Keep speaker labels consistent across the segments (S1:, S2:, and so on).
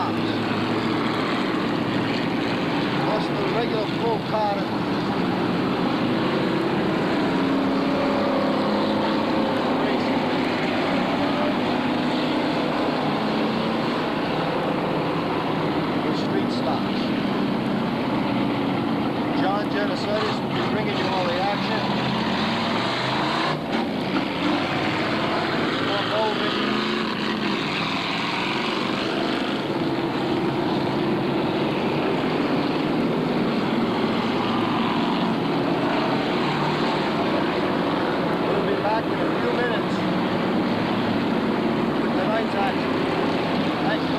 S1: stops. Plus the regular full car. Street stops. John Genesaitis will be bringing you all the action. We'll be back in a few minutes with tonight's action. Thank you.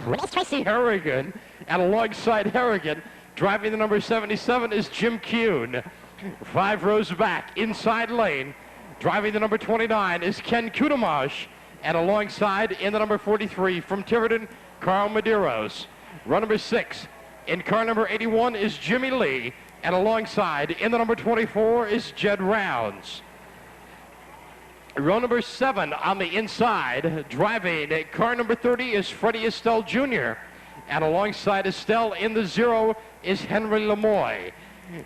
S2: Let's Tracy Harrigan, and alongside Harrigan, driving the number 77 is Jim Kuhn. 5 rows back, inside lane, driving the number 29 is Ken Kudamash, and alongside in the number 43 from Tiverton, Carl Medeiros. Row number 6 in car number 81 is Jimmy Lee, and alongside in the number 24 is Jed Rounds. Row number 7 on the inside, driving car number 30 is Freddie Estelle Jr. And alongside Estelle in the 0 is Henry Lemoy.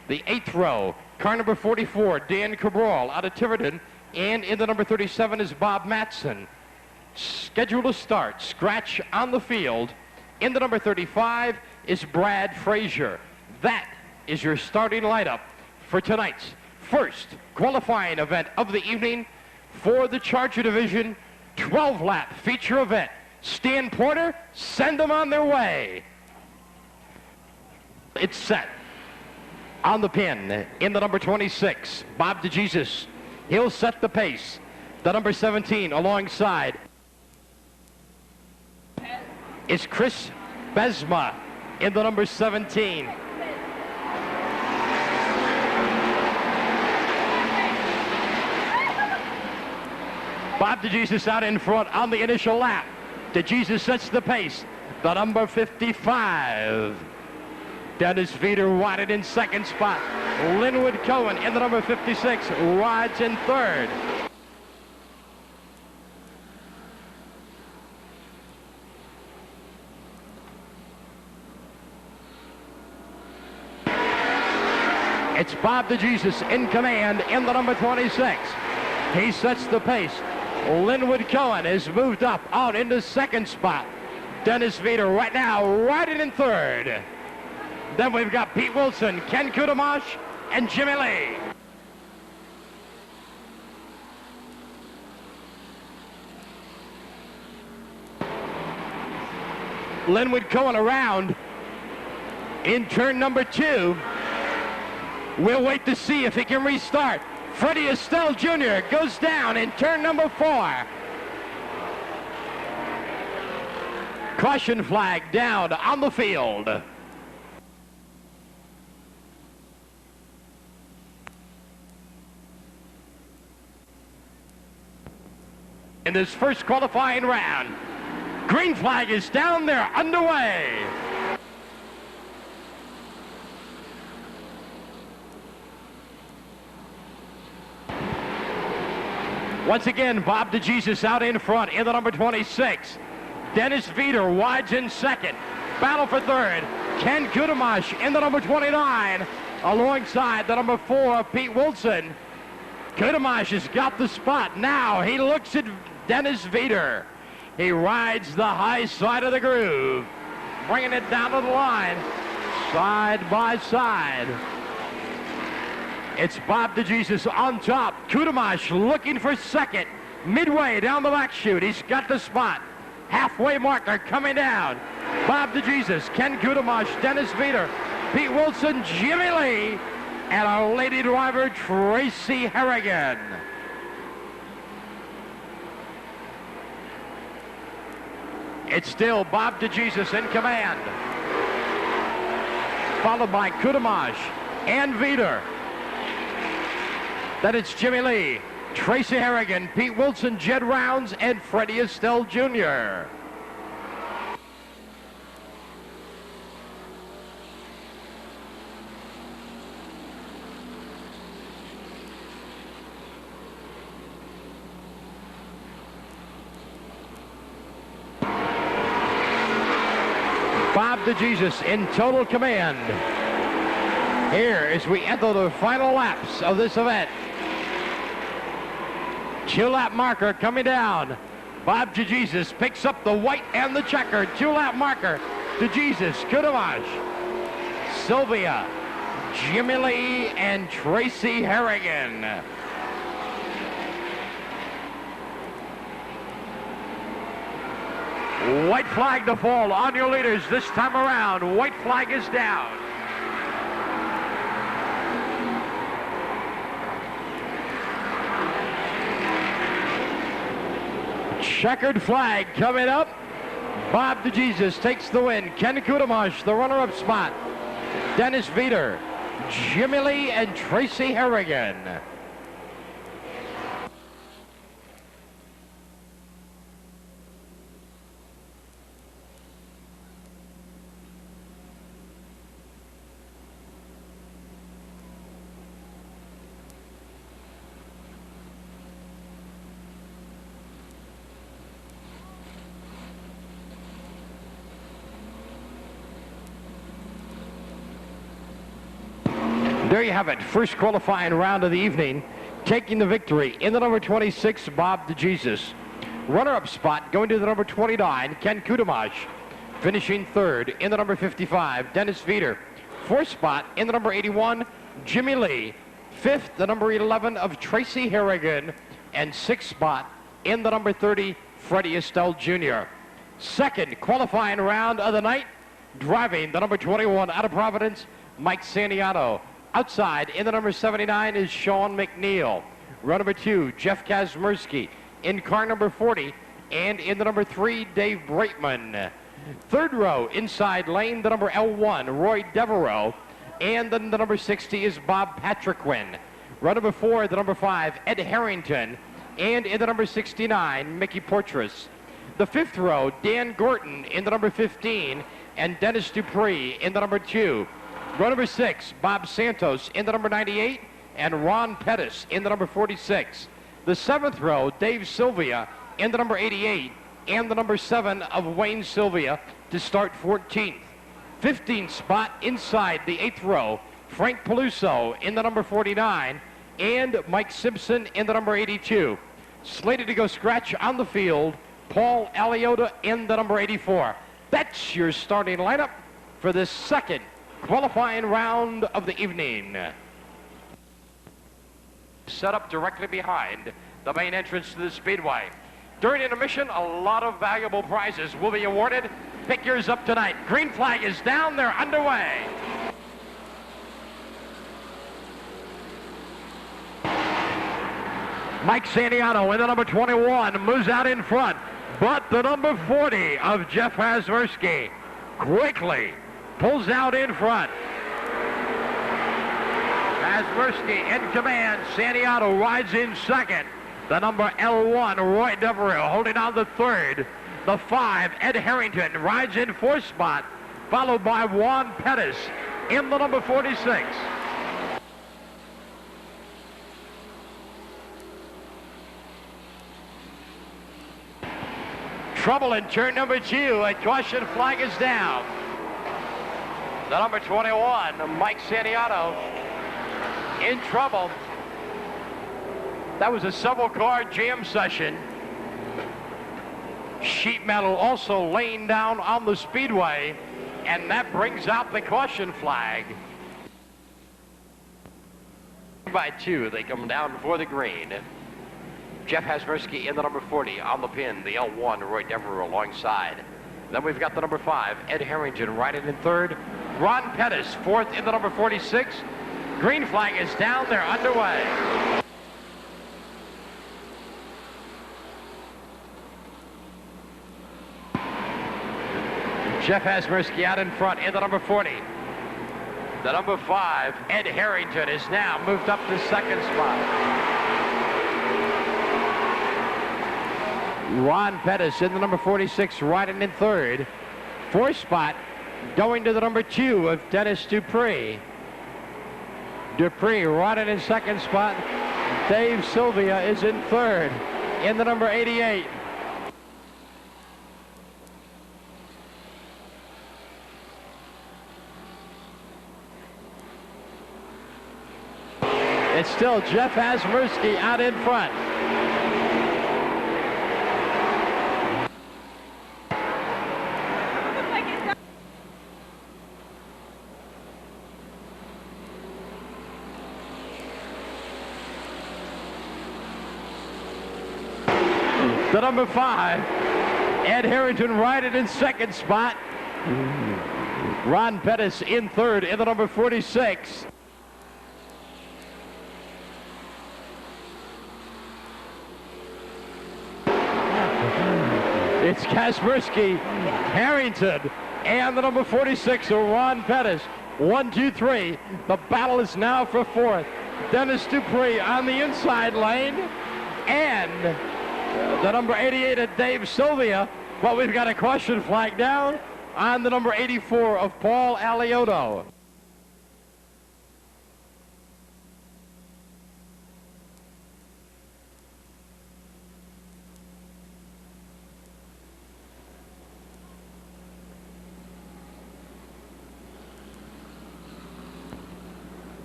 S2: The 8th row, car number 44, Dan Cabral out of Tiverton. And in the number 37 is Bob Matson. Scheduled to start, scratch on the field. In the number 35 is Brad Frazier. That is your starting lineup for tonight's first qualifying event of the evening for the Charger Division 12-lap feature event. Stan Porter, send them on their way. It's set. On the pin, in the number 26, Bob DeJesus. He'll set the pace. The number 17 alongside is Chris Besma in the number 17. Bob DeJesus out in front on the initial lap. DeJesus sets the pace. The number 55. Dennis Veeder wadded in second spot. Linwood Cohen in the number 56. Rides in third. It's Bob DeJesus in command in the number 26. He sets the pace. Linwood Cohen has moved up out into second spot. Dennis Veeder right now riding in third. Then we've got Pete Wilson, Ken Kutamash, and Jimmy Lee. Linwood Cohen around in turn number 2. We'll wait to see if he can restart. Freddie Estelle Jr. goes down in turn number 4. Caution flag down on the field. In this first qualifying round, green flag is down there, underway. Once again, Bob DeJesus out in front in the number 26. Dennis Veeder wides in second. Battle for third. Ken Kutamash in the number 29 alongside the number 4, Pete Wilson. Kutamash has got the spot. Now he looks at Dennis Veeder. He rides the high side of the groove, bringing it down to the line, side by side. It's Bob DeJesus on top. Kutamash looking for second. Midway down the back chute, he's got the spot. Halfway marker coming down. Bob DeJesus, Ken Kutamash, Dennis Veeder, Pete Wilson, Jimmy Lee, and our lady driver, Tracy Harrigan. It's still Bob DeJesus in command, followed by Kutamash and Veeder. Then it's Jimmy Lee, Tracy Harrigan, Pete Wilson, Jed Rounds, and Freddie Estelle Jr. Bob DeJesus in total command here as we enter the final laps of this event. 2-lap marker coming down. Bob DeJesus picks up the white and the checker. 2-lap marker. DeJesus, Kutamash, Sylvia, Jimmy Lee, and Tracy Harrigan. White flag to fall on your leaders this time around. White flag is down. Checkered flag coming up. Bob DeJesus takes the win. Ken Kutamash, the runner-up spot. Dennis Veeder, Jimmy Lee, and Tracy Harrigan. There you have it, first qualifying round of the evening, taking the victory in the number 26, Bob DeJesus. Runner-up spot going to the number 29, Ken Kutamash. Finishing third in the number 55, Dennis Veeder. Fourth spot in the number 81, Jimmy Lee. Fifth, the number 11 of Tracy Harrigan. And sixth spot in the number 30, Freddie Estelle Jr. Second qualifying round of the night, driving the number 21 out of Providence, Mike Santiano. Outside in the number 79 is Sean McNeil. Row number 2, Jeff Kazmersky. In car number 40 and in the number 3, Dave Breitman. Third row, inside lane, the number L1, Roy Devereaux. And then the number 60 is Bob Patriquin. Row number 4, the number 5, Ed Harrington. And in the number 69, Mickey Portress. The fifth row, Dan Gorton in the number 15 and Dennis Dupree in the number 2. Row number 6, Bob Santos in the number 98 and Ron Pettis in the number 46. The seventh row, Dave Sylvia in the number 88 and the number 7 of Wayne Sylvia to start 14th. 15th spot inside the 8th row, Frank Peluso in the number 49 and Mike Simpson in the number 82. Slated to go scratch on the field, Paul Aliota in the number 84. That's your starting lineup for this second qualifying round of the evening. Set up directly behind the main entrance to the Speedway. During intermission, a lot of valuable prizes will be awarded. Pick yours up tonight. Green flag is down. They're underway. Mike Santiano in the number 21 moves out in front, but the number 40 of Jeff Hasversky quickly pulls out in front. Hasversky in command. Santiano rides in second. The number L1, Roy Devereux, holding on the third. The 5, Ed Harrington, rides in fourth spot, followed by Juan Pettis in the number 46. Trouble in turn number 2. A caution flag is down. The number 21, Mike Santiano, in trouble. That was a several-car jam session. Sheet metal also laying down on the speedway, and that brings out the caution flag. By 2, they come down for the green. Jeff Hasversky in the number 40 on the pin. The L1, Roy Devereux alongside. Then we've got the number 5, Ed Harrington, riding in third. Ron Pettis, fourth in the number 46. Green flag is down. They're underway. Jeff Hasversky out in front in the number 40. The number 5, Ed Harrington, is now moved up to second spot. Ron Pettis in the number 46, riding in third. Fourth spot going to the number 2 of Dennis Dupree. Dupree riding in second spot. Dave Sylvia is in third in the number 88. It's still Jeff Hasversky out in front. The number 5, Ed Harrington riding in second spot. Ron Pettis in third in the number 46. It's Kaspersky, Harrington, and the number 46, Ron Pettis. 1, 2, 3. The battle is now for fourth. Dennis Dupree on the inside lane, and the number 88 of Dave Sylvia. But we've got a caution flag down on the number 84 of Paul Aliota.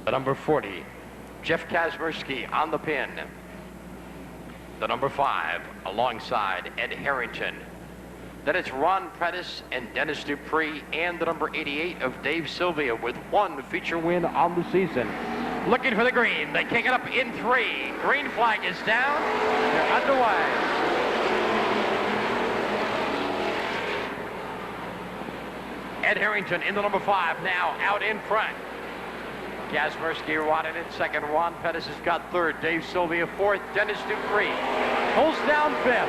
S2: The number 40, Jeff Kaspersky on the pin. The number 5, alongside Ed Harrington. Then it's Ron Pettis and Dennis Dupree, and the number 88 of Dave Sylvia with one feature win on the season. Looking for the green. They kick it up in 3. Green flag is down. They're underway. Ed Harrington in the number 5 now out in front. Kaspersky riding in second. Ron Pettis has got third. Dave Sylvia fourth. Dennis Dupree pulls down fifth.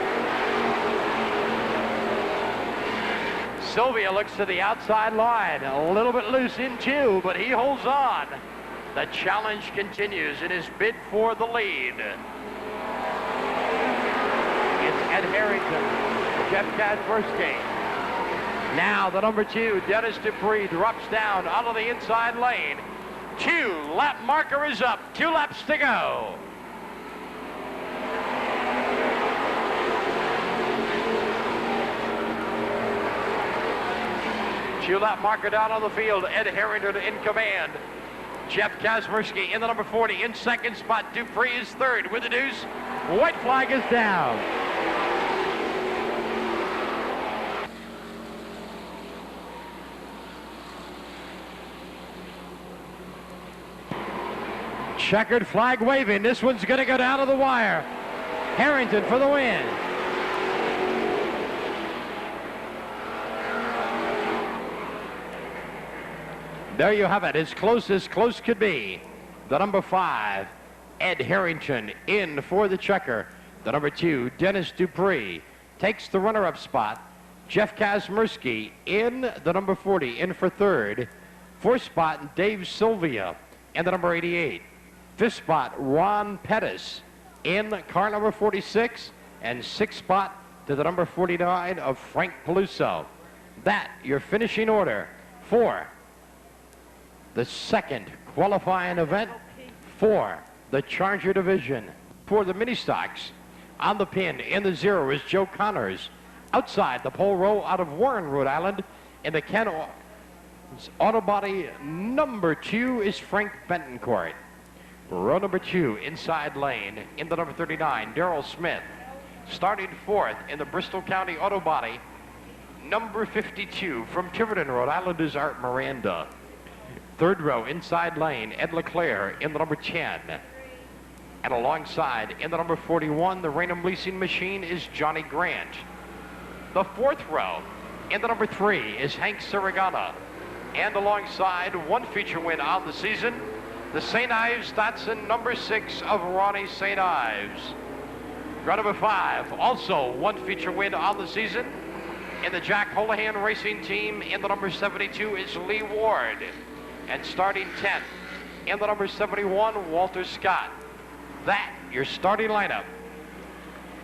S2: Sylvia looks to the outside line. A little bit loose in 2, but he holds on. The challenge continues in his bid for the lead. It's Ed Harrington, Jeff Kaspersky. Now the number 2, Dennis Dupree, drops down onto the inside lane. 2 lap marker is up. 2 laps to go. Two lap marker down on the field. Ed Harrington in command. Jeff Kazmersky in the number 40. In second spot, Dupree is third with the deuce. White flag is down. Checkered flag waving. This one's going to go down to the wire. Harrington for the win. There you have it, as close could be. The number 5, Ed Harrington, in for the checker. The number 2, Dennis Dupree, takes the runner-up spot. Jeff Kazmersky in the number 40, in for third. Fourth spot, Dave Sylvia, and the number 88. Fifth spot, Ron Pettis, in car number 46. And sixth spot to the number 49 of Frank Peluso. That, your finishing order for the second qualifying event for the Charger division. For the mini stocks, on the pin in the 0 is Joe Connors. Outside the pole row out of Warren, Rhode Island, in the Ken Auto Body number 2 is Frank Bentoncourt. Row number 2, inside lane, in the number 39, Darrell Smith. Starting fourth in the Bristol County Auto Body, number 52, from Tiverton, Rhode Island, is Art Miranda. Third row, inside lane, Ed LeClaire in the number 10. And alongside, in the number 41, the Raynham Leasing Machine, is Johnny Grant. The fourth row, in the number 3, is Hank Sirigana. And alongside, one feature win on the season, the St. Ives Datsun number 6 of Ronnie St. Ives. Row number 5, also one feature win on the season. In the Jack Holohan Racing Team, in the number 72, is Lee Ward. And starting 10th, in the number 71, Walter Scott. That, your starting lineup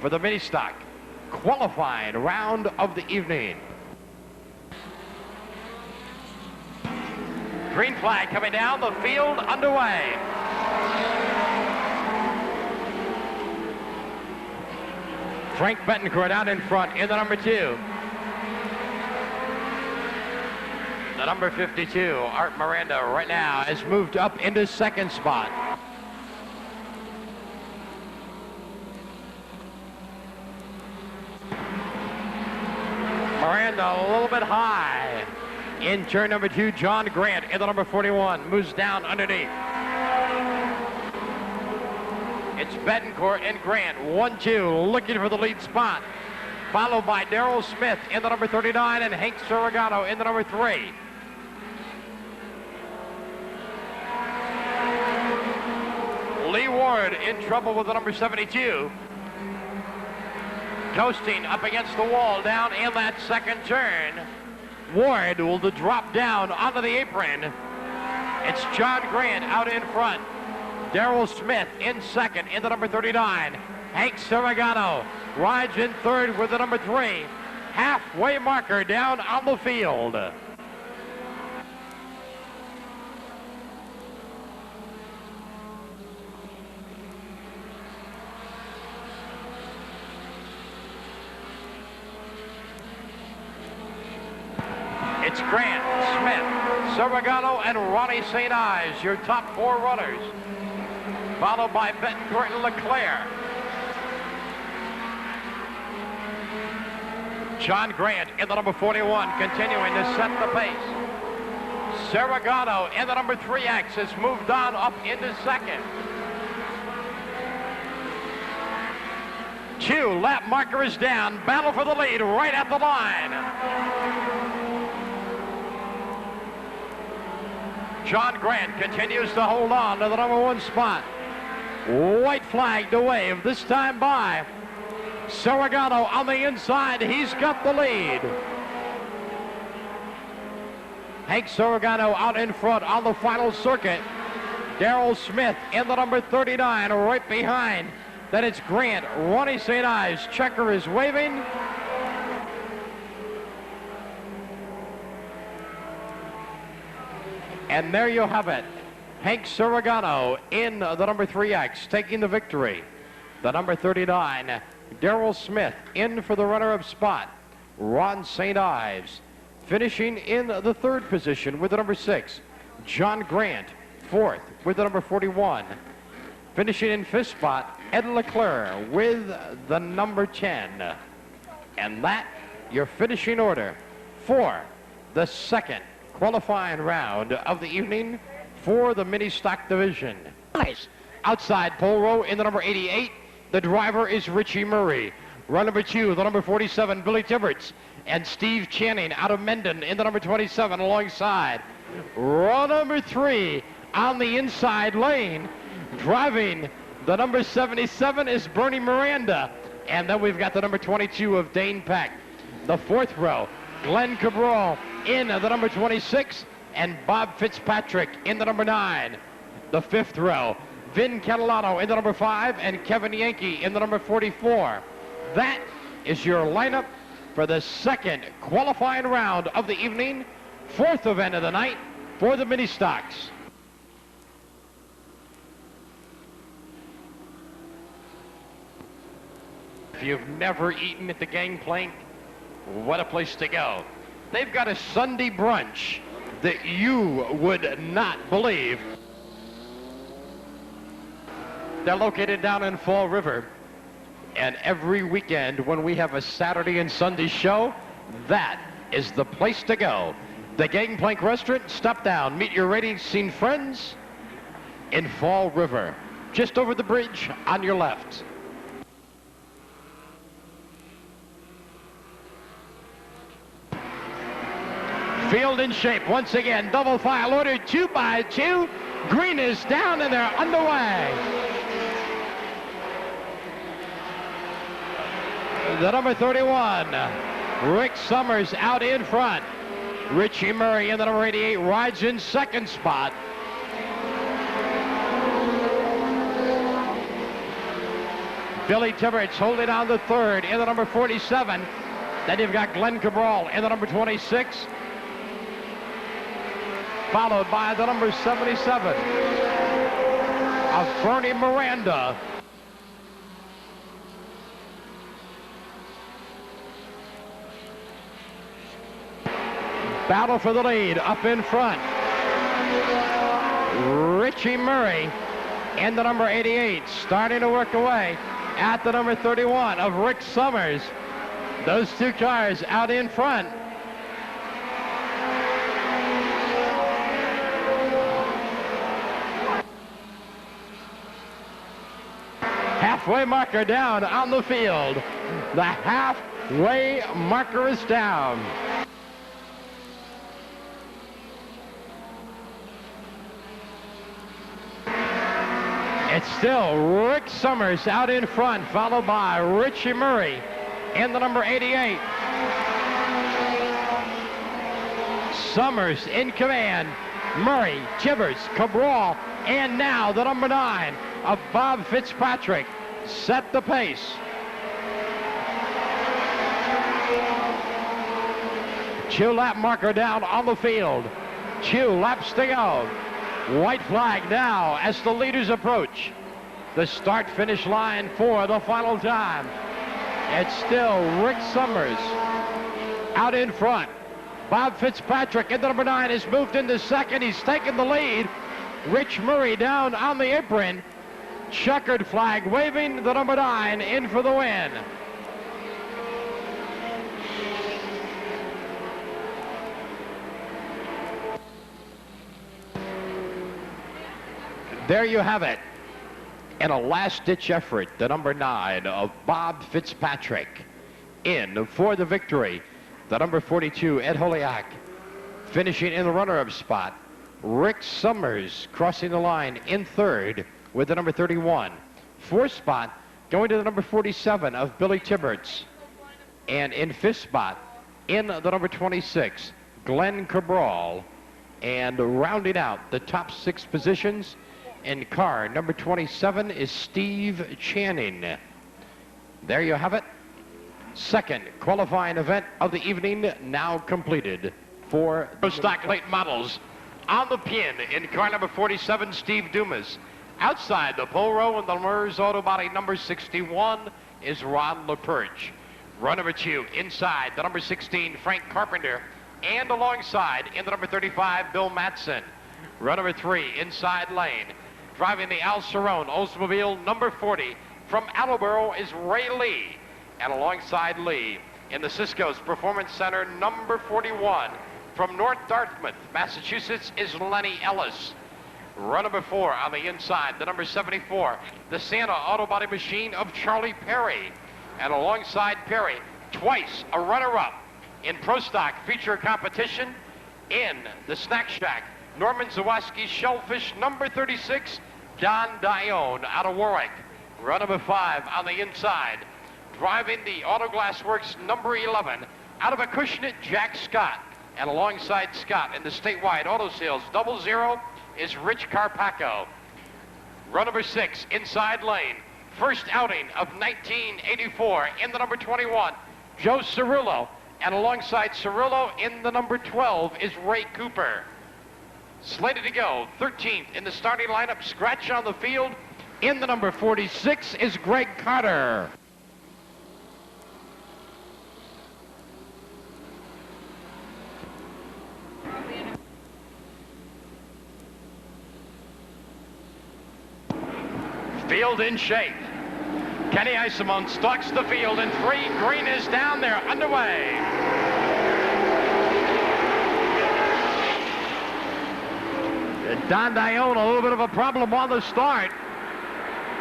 S2: for the mini stock qualifying round of the evening. Green flag coming down, the field underway. Frank Bentoncourt out in front in the number 2. The number 52, Art Miranda, right now has moved up into second spot. Miranda a little bit high. In turn number 2, John Grant in the number 41, moves down underneath. It's Bettencourt and Grant, 1-2, looking for the lead spot. Followed by Darrell Smith in the number 39 and Hank Sirigano in the number 3. Lee Ward in trouble with the number 72. Coasting up against the wall down in that second turn. Ward will drop down onto the apron. It's John Grant out in front. Darrell Smith in second in the number 39. Hank Sirigano rides in third with the number 3. Halfway marker down on the field. It's Grant, Smith, Sirigano, and Ronnie St. Ives, your top 4 runners. Followed by Bettencourt and LeClaire. John Grant in the number 41, continuing to set the pace. Sirigano in the number 3X has moved on up into second. 2 lap marker is down. Battle for the lead right at the line. John Grant continues to hold on to the number 1 spot. White flag to wave, this time by Sirigano on the inside. He's got the lead. Hank Sirigano out in front on the final circuit. Darrell Smith in the number 39 right behind. Then it's Grant. Ronnie St. Ives, checker is waving. And there you have it. Hank Sirigano in the number 3X, taking the victory. The number 39, Darrell Smith, in for the runner-up spot. Ron St. Ives finishing in the 3rd position with the number 6, John Grant. Fourth with the number 41. Finishing in fifth spot, Ed Leclerc with the number 10. And that, your finishing order for the second qualifying round of the evening for the mini stock division. Nice. Outside pole row in the number 88, the driver is Richie Murray. Run number 2, the number 47, Billy Tibbetts, and Steve Channing out of Mendon in the number 27 alongside. Run number 3 on the inside lane, driving the number 77 is Bernie Miranda. And then we've got the number 22 of Dane Peck. The fourth row, Glenn Cabral in the number 26, and Bob Fitzpatrick in the number 9. The fifth row, Vin Catalano in the number 5, and Kevin Yankee in the number 44. That is your lineup for the second qualifying round of the evening, fourth event of the night for the mini stocks. If you've never eaten at the Gangplank, what a place to go. They've got a Sunday brunch that you would not believe. They're located down in Fall River. And every weekend when we have a Saturday and Sunday show, that is the place to go. The Gangplank Restaurant, stop down, meet your rating scene friends in Fall River, just over the bridge on your left. Field in shape once again, double file order 2 by 2. Green is down and they're underway. The number 31, Rick Summers out in front. Richie Murray in the number 88 rides in second spot. Billy Tibbetts holding on the third in the number 47. Then you've got Glenn Cabral in the number 26. Followed by the number 77 of Bernie Miranda. Battle for the lead up in front. Richie Murray in the number 88, starting to work away at the number 31 of Rick Summers. Those two cars out in front. Halfway marker down on the field. The halfway marker is down. It's still Rick Summers out in front, followed by Richie Murray in the number 88. Summers in command. Murray, Tibbetts, Cabral, and now the number 9 of Bob Fitzpatrick set the pace. Two lap marker down on the field. 2 laps to go. White flag now as the leaders approach the start-finish line for the final time. It's still Rick Summers out in front. Bob Fitzpatrick in the number 9 has moved into second. He's taken the lead. Rich Murray down on the apron. Checkered flag waving, the number 9 in for the win. There you have it. In a last-ditch effort, the number 9 of Bob Fitzpatrick in for the victory. The number 42, Ed Holiak, finishing in the runner-up spot. Rick Summers crossing the line in third with the number 31. Fourth spot going to the number 47 of Billy Tibbetts. And in fifth spot, in the number 26, Glenn Cabral. And rounding out the top 6 positions, in car number 27 is Steve Channing. There you have it. Second qualifying event of the evening now completed for stock late models. On the pin in car number 47, Steve Dumas. Outside the pole row in the Mers Auto Body number 61 is Ron LaPerche. Run number 2 inside the number 16, Frank Carpenter. And alongside in the number 35, Bill Matson. Run number 3, inside lane. Driving the Al Cerrone Oldsmobile number 40 from Attleboro is Ray Lee. And alongside Lee, in the Cisco's Performance Center number 41, from North Dartmouth, Massachusetts, is Lenny Ellis. Run number 4 on the inside, the number 74, the Santa Auto Body Machine of Charlie Perry. And alongside Perry, twice a runner-up in Pro Stock feature competition in the Snack Shack, Norman Zawaski's Shellfish number 36, Don Dione out of Warwick. Run number 5 on the inside, driving the Autoglass Works number 11 out of Acushnet, Jack Scott. And alongside Scott in the statewide auto sales 00 is Rich Carpaccio. Run number 6, inside lane. First outing of 1984 in the number 21, Joe Cirillo. And alongside Cirillo in the number 12 is Ray Cooper. Slated to go 13th in the starting lineup, scratch on the field. In the number 46 is Greg Carter. Field in shape. Kenny Isimone stalks the field in 3. Green is down there, underway. Don Dione, a little bit of a problem on the start.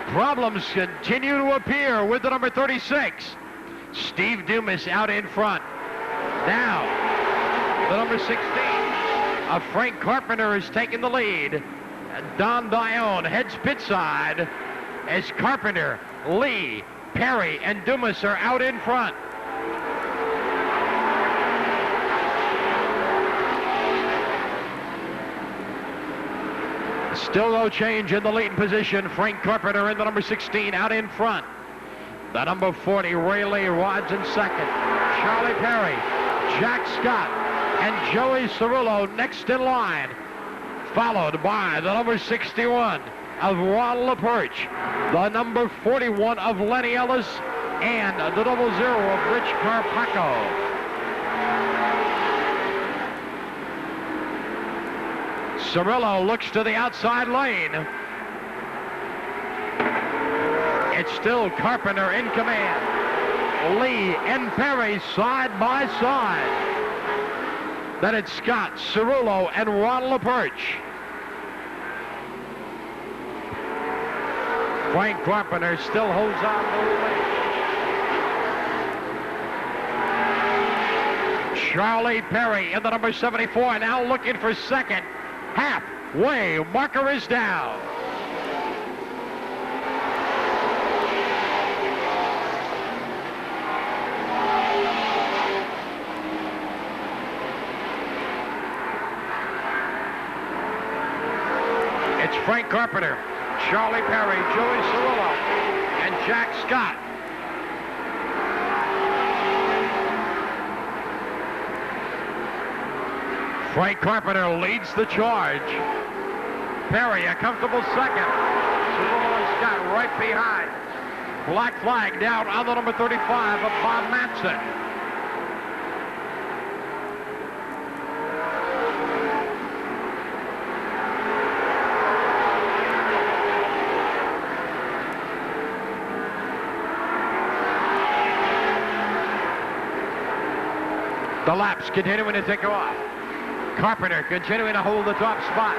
S2: Problems continue to appear with the number 36. Steve Dumas out in front. Now, the number 16 of Frank Carpenter is taking the lead. And Don Dione heads pit side as Carpenter, Lee, Perry, and Dumas are out in front. Still no change in the leading position. Frank Carpenter in the number 16 out in front. The number 40, Ray Lee, rides in second. Charlie Perry, Jack Scott, and Joey Cirillo next in line. Followed by the number 61 of Ron LaPerche, the number 41 of Lenny Ellis, and the 00 of Rich Carpaccio. Cirillo looks to the outside lane. It's still Carpenter in command. Lee and Perry side by side. Then it's Scott, Cirillo, and Ron LaPerche. Frank Carpenter still holds on the lead. Charlie Perry in the number 74, now looking for second. Halfway, marker is down. It's Frank Carpenter, Charlie Perry, Joey Cirillo, and Jack Scott. Frank Carpenter leads the charge. Perry, a comfortable second. Cirillo and Scott right behind. Black flag down on the number 35 of Bob Matson. The laps continuing to tick off. Carpenter continuing to hold the top spot.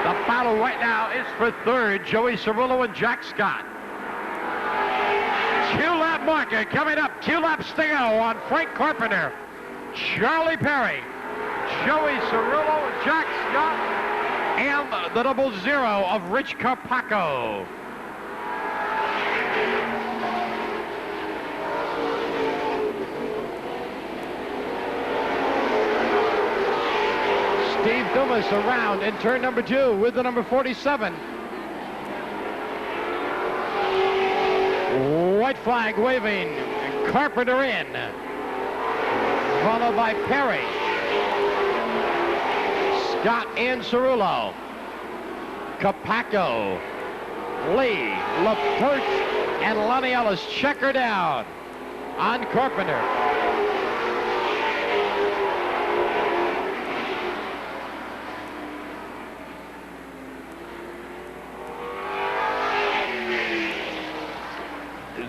S2: The battle right now is for third, Joey Cirillo and Jack Scott. Q-lap marker coming up. 2 laps to go on Frank Carpenter, Charlie Perry, Joey Cirillo, Jack Scott, and the 00 of Rich Carpaccio. Steve Dumas around in turn number 2 with the number 47. White flag waving. Carpenter in. Followed by Perry, Scott and Cirillo, Carpaccio, Lee, LaPerche, and Lenny Ellis checker down on Carpenter.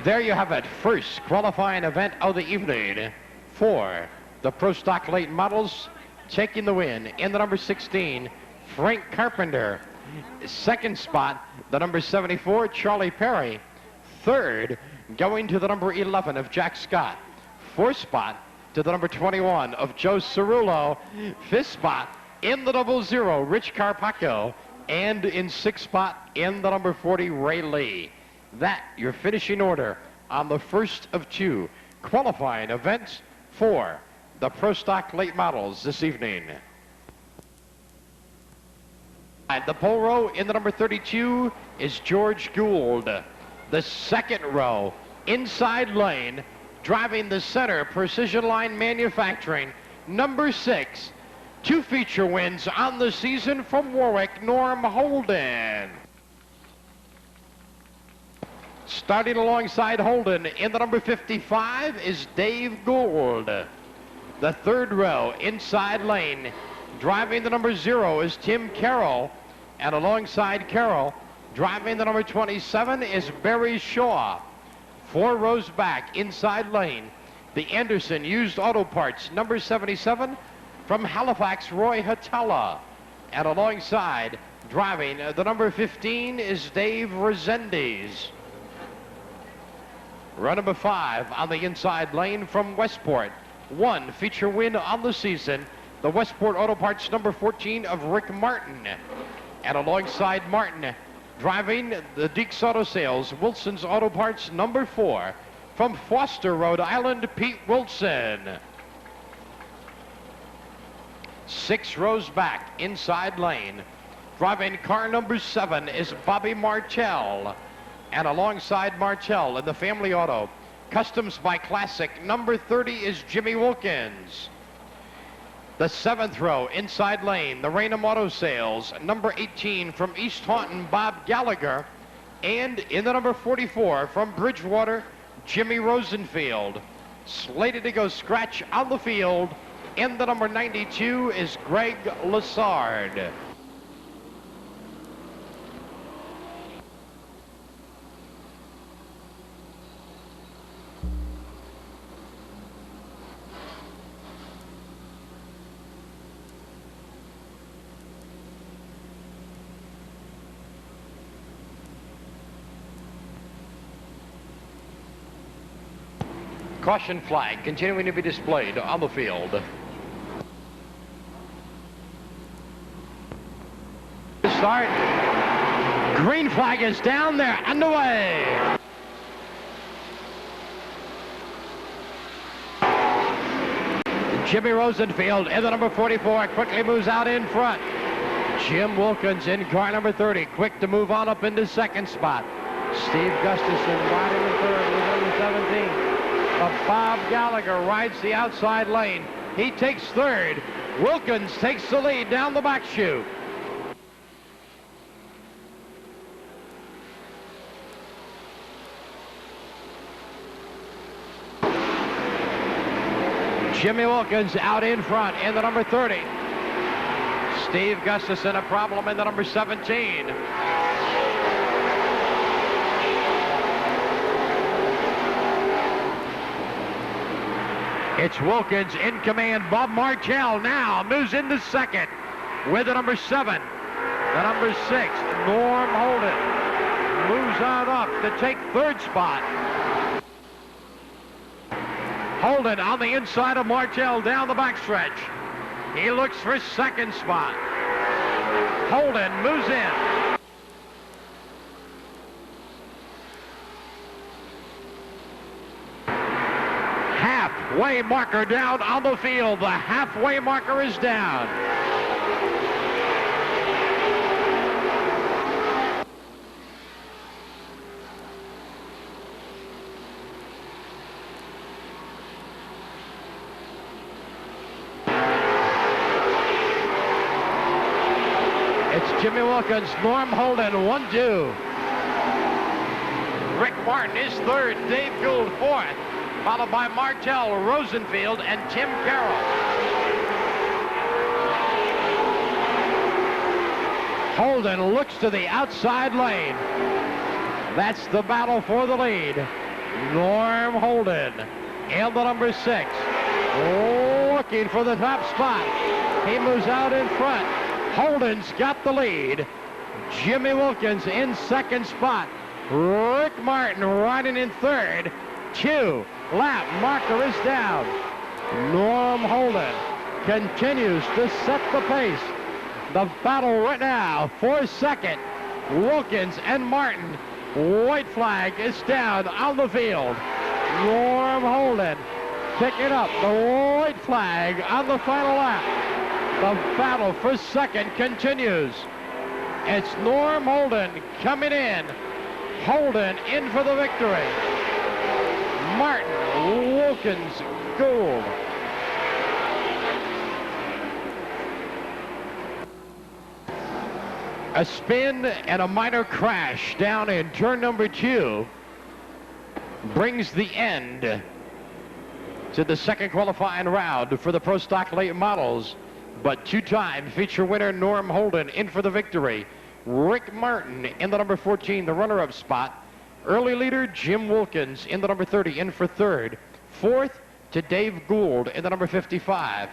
S2: There you have it, first qualifying event of the evening for the Pro Stock Late Models. Taking the win in the number 16, Frank Carpenter. Second spot, the number 74, Charlie Perry. Third, going to the number 11 of Jack Scott. Fourth spot to the number 21 of Joe Cerullo. Fifth spot in the 00, Rich Carpaccio. And in sixth spot in the number 40, Ray Lee. That your finishing order on the first of two qualifying events for the Pro Stock Late Models this evening. At the pole row in the number 32 is George Gould. The second row, inside lane, driving the center, Precision Line Manufacturing, number 6. 2 feature wins on the season from Warwick, Norm Holden. Starting alongside Holden in the number 55 is Dave Gould. The third row, inside lane, driving the number 0 is Tim Carroll. And alongside Carroll, driving the number 27 is Barry Shaw. 4 rows back, inside lane, the Anderson Used Auto Parts, number 77, from Halifax, Roy Hatala. And alongside, driving the number 15 is Dave Resendiz. Row number 5 on the inside lane from Westport. 1 feature win on the season, the Westport Auto Parts number 14 of Rick Martin. And alongside Martin, driving the Deeks Auto Sales, Wilson's Auto Parts number 4 from Foster, Rhode Island, Pete Wilson. 6 rows back, inside lane, driving car number 7 is Bobby Martell. And alongside Martell in the family auto, Customs by Classic, number 30 is Jimmy Wilkins. The 7th row, inside lane, the Raynham Auto Sales, number 18 from East Taunton, Bob Gallagher. And in the number 44 from Bridgewater, Jimmy Rosenfield. Slated to go scratch on the field in the number 92 is Greg Lassard. Caution flag continuing to be displayed on the field. Start. Green flag is down there, underway. Jimmy Rosenfield in the number 44 quickly moves out in front. Jim Wilkins in car number 30, quick to move on up into second spot. Steve Gustafson riding the third with number 17. But Bob Gallagher rides the outside lane. He takes third. Wilkins takes the lead down the back chute. Jimmy Wilkins out in front in the number 30. Steve Gustafson a problem in the number 17. It's Wilkins in command. Bob Martell now moves into second with the number 7. The number 6, Norm Holden, moves on up to take third spot. Holden on the inside of Martell down the backstretch. He looks for second spot. Holden moves in. Halfway marker down on the field. The halfway marker is down. It's Jimmy Wilkins, Norm Holden, 1-2. Rick Martin is third, Dave Gould fourth, followed by Martell, Rosenfield, and Tim Carroll. Holden looks to the outside lane. That's the battle for the lead. Norm Holden in the number 6. Looking for the top spot. He moves out in front. Holden's got the lead. Jimmy Wilkins in second spot. Rick Martin riding in third. 2-lap marker is down. Norm Holden continues to set the pace. The battle right now for second. Wilkins and Martin. White flag is down on the field. Norm Holden picking up the white flag on the final lap. The battle for second continues. It's Norm Holden coming in. Holden in for the victory. Martin, Wilkins, Gould. A spin and a minor crash down in turn number 2 brings the end to the second qualifying round for the Pro Stock Late Models. But two-time feature winner Norm Holden in for the victory. Rick Martin in the number 14, the runner-up spot. Early leader Jim Wilkins in the number 30 in for third. Fourth to Dave Gould in the number 55.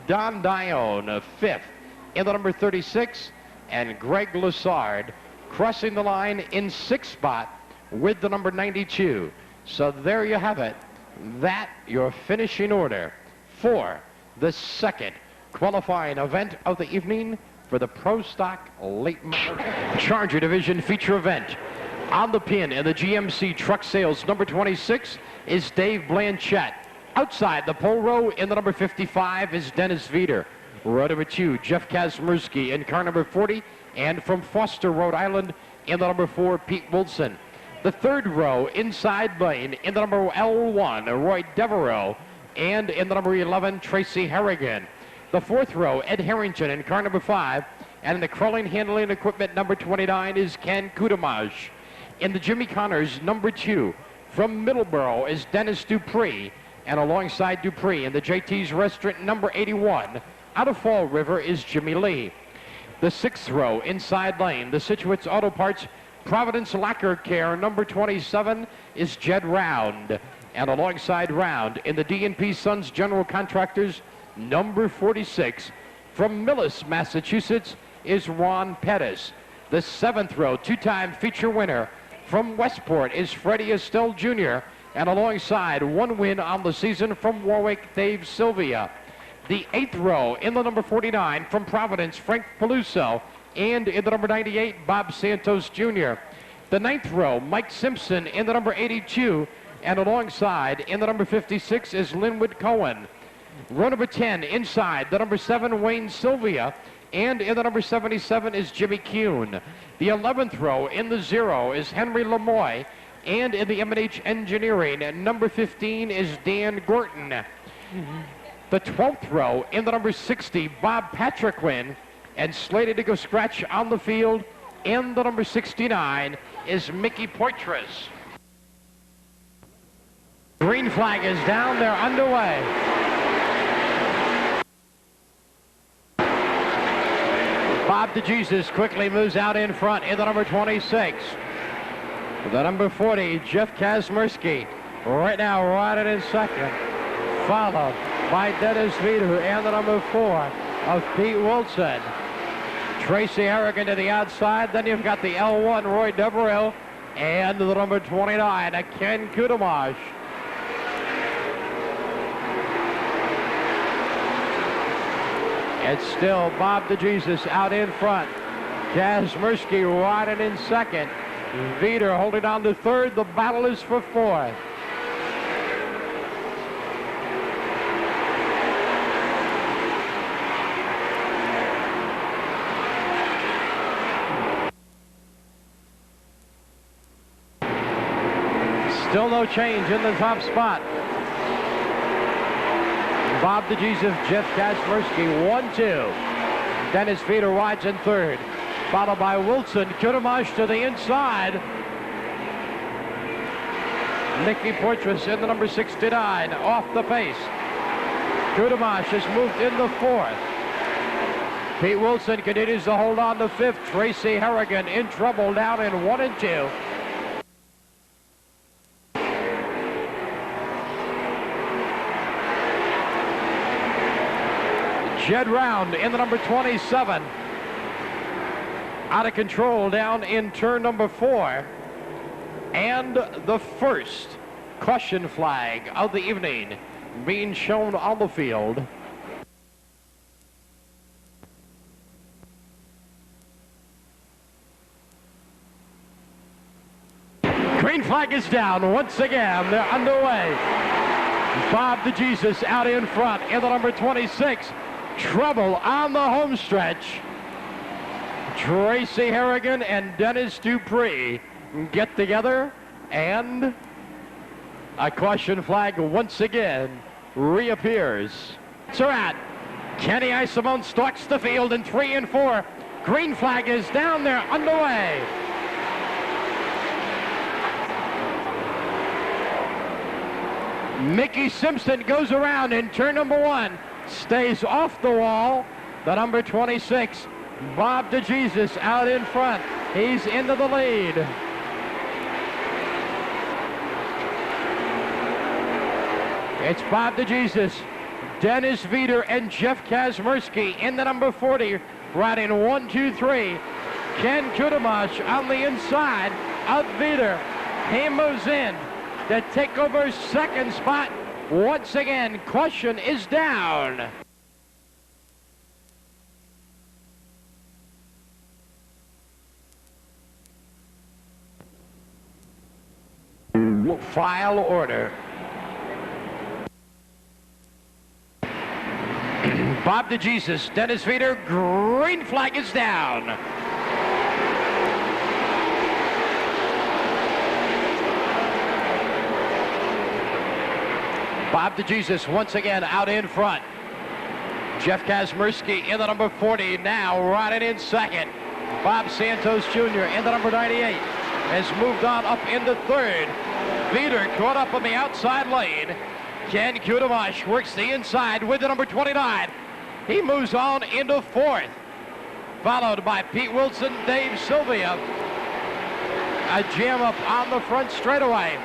S2: Don Dione fifth in the number 36. And Greg Lessard crossing the line in sixth spot with the number 92. So there you have it. That your finishing order for the second qualifying event of the evening for the Pro Stock Late Model Charger Division feature event. On the pin in the GMC Truck Sales number 26 is Dave Blanchett. Outside the pole row in the number 55 is Dennis Veeder. Row number 2, Jeff Kazmersky in car number 40, and from Foster, Rhode Island, in the number 4, Pete Wilson. The third row, inside lane, in the number L1, Roy Devereaux, and in the number 11, Tracy Harrigan. The fourth row, Ed Harrington in car number 5, and in the crawling handling equipment number 29 is Ken Kudamaj. In the Jimmy Connors number 2, from Middleborough is Dennis Dupree, and alongside Dupree in the JT's Restaurant number 81, out of Fall River is Jimmy Lee. The sixth row, inside lane, the Situate's Auto Parts Providence Lacquer Care number 27 is Jed Round. And alongside Round in the D&P Sons General Contractors number 46 from Millis, Massachusetts is Ron Pettis. The seventh row, two-time feature winner from Westport is Freddie Estelle Jr. And alongside one win on the season from Warwick, Dave Sylvia. The eighth row in the number 49 from Providence, Frank Peluso, and in the number 98, Bob Santos Jr. The ninth row, Mike Simpson in the number 82, and alongside in the number 56 is Linwood Cohen. Row number 10 inside, the number 7, Wayne Sylvia, and in the number 77 is Jimmy Kuhn. The 11th row in the 0 is Henry Lemoy, and in the M&H Engineering, number 15 is Dan Gorton. The 12th row in the number 60, Bob Patriquin, and slated to go scratch on the field in the number 69 is Mickey Poitras. Green flag is down, they're underway. Bob DeJesus quickly moves out in front in the number 26. The number 40, Jeff Kazmersky, right now riding in second, followed by Dennis Veeder and the number 4 of Pete Wilson. Tracy Harrigan to the outside. Then you've got the L1, Roy Devereaux, and the number 29, Ken Kudamaj. It's still Bob DeJesus out in front. Kazmersky riding in second. Veeder holding on to third. The battle is for fourth. Still no change in the top spot. Bob DeJesus, Jeff Kazmersky, 1-2. Dennis Veeder rides in third, followed by Wilson. Kudamaj to the inside. Mickey Poitras in the number 69, off the pace. Kudamaj has moved in the fourth. Pete Wilson continues to hold on to fifth. Tracy Harrigan in trouble down in 1 and 2. Jed Round in the number 27. Out of control down in turn number 4. And the first caution flag of the evening being shown on the field. Green flag is down once again. They're underway. Bob DeJesus out in front in the number 26. Trouble on the home stretch. Tracy Harrigan and Dennis Dupree get together, and a caution flag once again reappears. Surratt. Kenny Isimone stalks the field in 3 and 4. Green flag is down there, underway. Mickey Simpson goes around in turn number 1, stays off the wall. The number 26, Bob DeJesus, out in front. He's into the lead. It's Bob DeJesus, Dennis Veeder, and Jeff Kazmersky in the number 40, riding 1, 2, 3. Ken Kudamash on the inside of Veeder. He moves in to take over second spot. Once again, caution is down. File order. Bob DeJesus, Dennis Veeder, green flag is down. Bob DeJesus once again out in front. Jeff Kazmersky in the number 40, now riding in second. Bob Santos Jr. in the number 98 has moved on up into third. Veeder caught up on the outside lane. Ken Kudamash works the inside with the number 29. He moves on into fourth, followed by Pete Wilson, Dave Sylvia. A jam up on the front straightaway.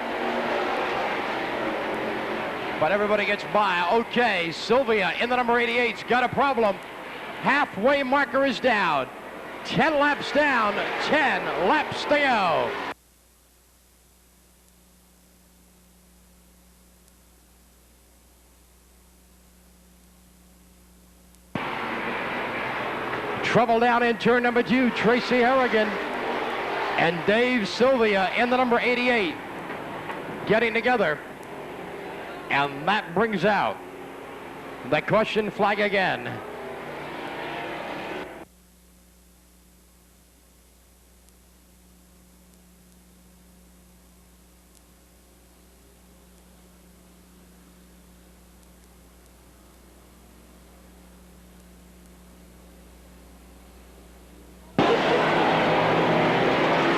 S2: But everybody gets by. Okay, Sylvia in the number 88's got a problem. Halfway marker is down. 10 laps down, 10 laps to go. Trouble down in turn number 2, Tracy Harrigan and Dave Sylvia in the number 88 getting together. And that brings out the caution flag again.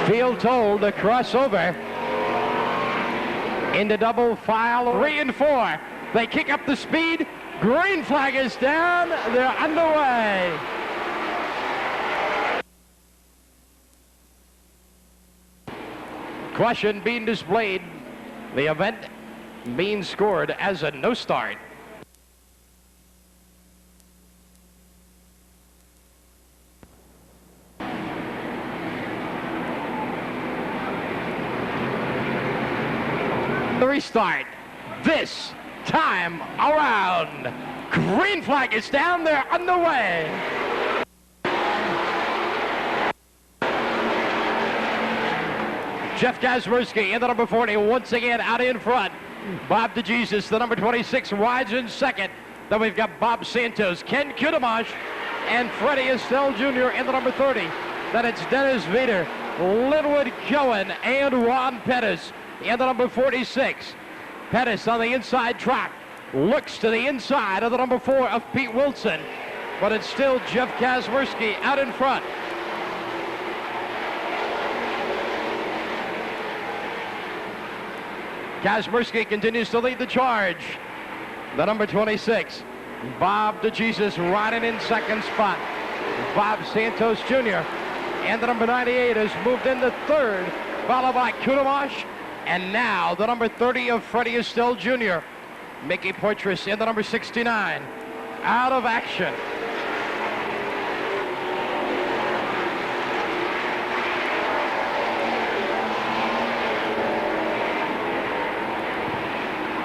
S2: Field told to cross over into double file 3 and 4. They kick up the speed. Green flag is down. They're underway. Caution being displayed. The event being scored as a no start. The restart this time around. Green flag is down there, underway. Jeff Kazmersky in the number 40 once again out in front. Bob DeJesus, the number 26, rides in second. Then we've got Bob Santos, Ken Kudamash, and Freddie Estelle Jr. in the number 30. Then it's Dennis Veeder, Linwood Cohen, and Ron Pettis in the number 46. Pettis on the inside track, looks to the inside of the number 4 of Pete Wilson, but it's still Jeff Kazmersky out in front. Kazmersky continues to lead the charge. The number 26, Bob DeJesus, riding in second spot. Bob Santos Jr. and the number 98 has moved into third, followed by Kudamash. And now the number 30 of Freddie Estelle Jr. Mickey Poitras in the number 69. out of action.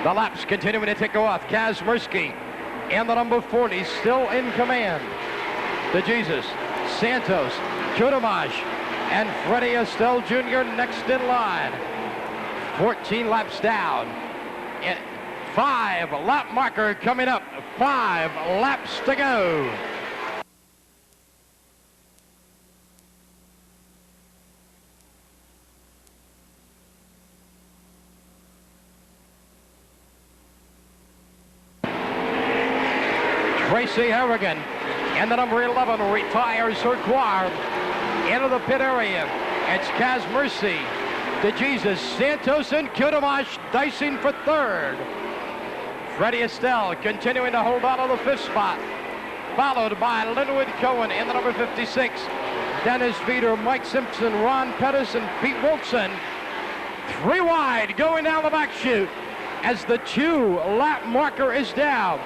S2: The laps continuing to tick off. Kaz Mirsky and the number 40 still in command. DeJesus, Santos, Kudamaj, and Freddie Estelle Jr. next in line. 14 laps down. 5 lap marker coming up. 5 laps to go. Tracy Harrigan and the number 11 retires her quad into the pit area. It's Kaz Mirsky, DeJesus, Santos, and Kudamaj dicing for third. Freddie Estelle continuing to hold on to the 5th spot, followed by Linwood Cohen in the number 56. Dennis Veeder, Mike Simpson, Ron Pettis, and Pete Wilson. 3 wide going down the back chute as the 2 lap marker is down.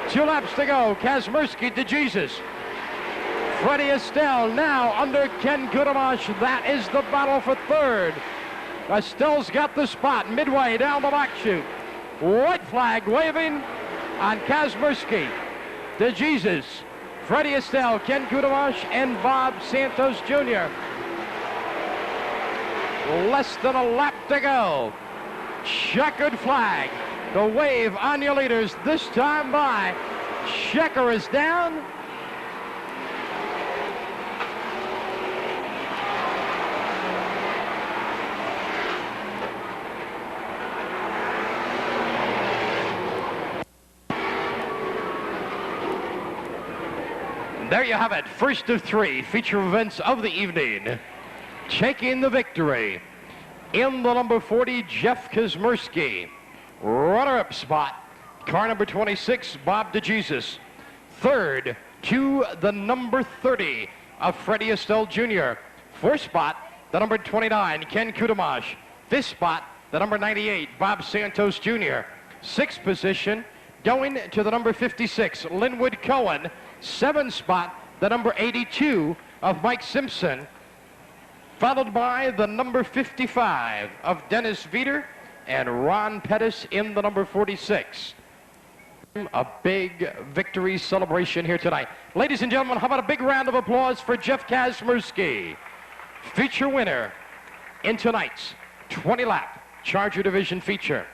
S2: 2 laps to go. Kaz Mirsky, DeJesus. Freddie Estelle now under Ken Kudamaj. That is the battle for third. Estelle's got the spot midway down the back chute. White flag waving on Kaz Mirsky, DeJesus, Freddie Estelle, Ken Kudamaj, and Bob Santos Jr. Less than a lap to go. Checkered flag. The wave on your leaders this time by. Checker is down. There you have it. First of 3 feature events of the evening. Taking the victory in the number 40, Jeff Kazmersky. Runner-up spot, car number 26, Bob DeJesus. Third to the number 30 of Freddie Estelle Jr. 4th spot, the number 29, Ken Kudamaj. 5th spot, the number 98, Bob Santos Jr. 6th position, going to the number 56, Linwood Cohen. 7th spot, the number 82 of Mike Simpson, followed by the number 55 of Dennis Veeder and Ron Pettis in the number 46. A big victory celebration here tonight. Ladies and gentlemen, how about a big round of applause for Jeff Kazmersky, feature winner in tonight's 20-lap Charger Division feature.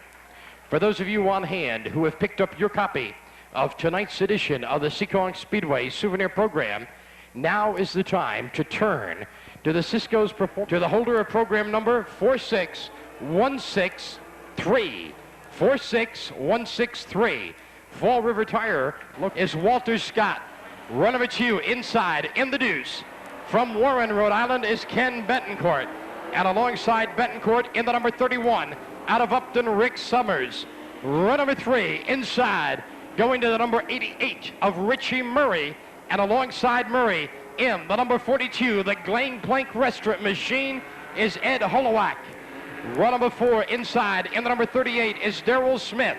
S2: For those of you on hand who have picked up your copy of tonight's edition of the Seekonk Speedway souvenir program, now is the time to turn to the Cisco's to the holder of program number 46163. 46163. Fall River Tire is Walter Scott. Run number 2 inside in the deuce. From Warren, Rhode Island is Ken Betancourt. And alongside Betancourt in the number 31 out of Upton, Rick Summers. Run number 3 inside, going to the number 88 of Richie Murray, and alongside Murray in the number 42, the Gangplank Restaurant Machine, is Ed Holowak. Run number 4 inside in the number 38 is Darrell Smith,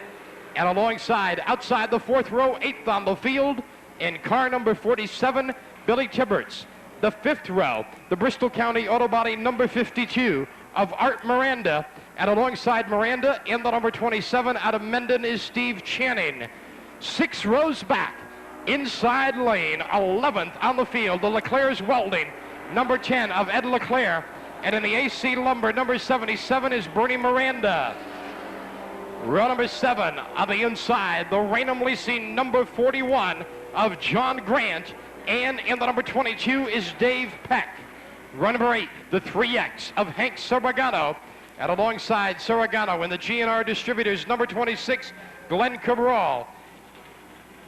S2: and alongside, outside the 4th row, 8th on the field, in car number 47, Billy Tibberts. The 5th row, the Bristol County Auto Body number 52 of Art Miranda, and alongside Miranda in the number 27 out of Mendon is Steve Channing. 6 rows back, inside lane, 11th on the field, the Leclerc's Welding, number 10 of Ed Leclerc, and in the AC Lumber, number 77 is Bernie Miranda. Row number 7 on the inside, the Raynham Leasing number 41 of John Grant, and in the number 22 is Dave Peck. Row number 8, the 3X of Hank Saragano, and alongside Saragano in the GNR Distributors, number 26, Glenn Cabral.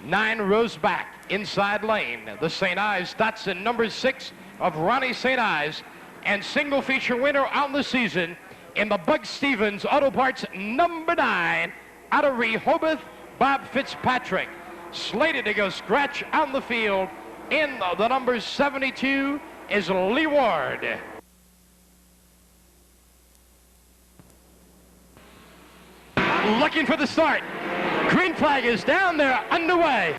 S2: 9 rows back, inside lane, the St. Ives Datsun number 6 of Ronnie St. Ives, and single feature winner on the season in the Bug Stevens Auto Parts number 9 out of Rehoboth, Bob Fitzpatrick. Slated to go scratch on the field in the number 72 is Lee Ward. Looking for the start. Green flag is down there, underway.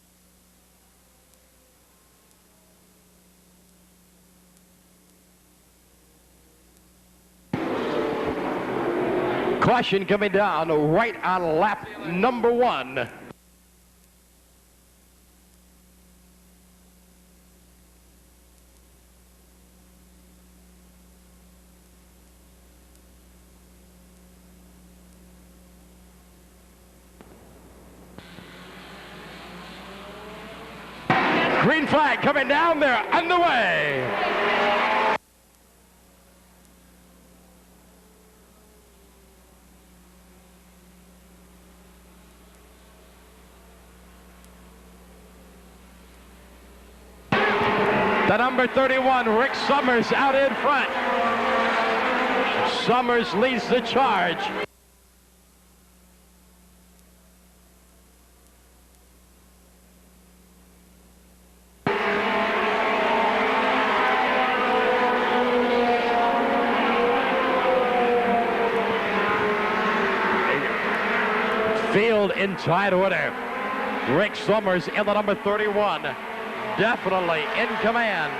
S2: Caution coming down right on lap number 1. Green flag coming down there, underway. The number 31, Rick Summers, out in front. Summers leads the charge. Field in tight order. Rick Summers in the number 31. Definitely in command.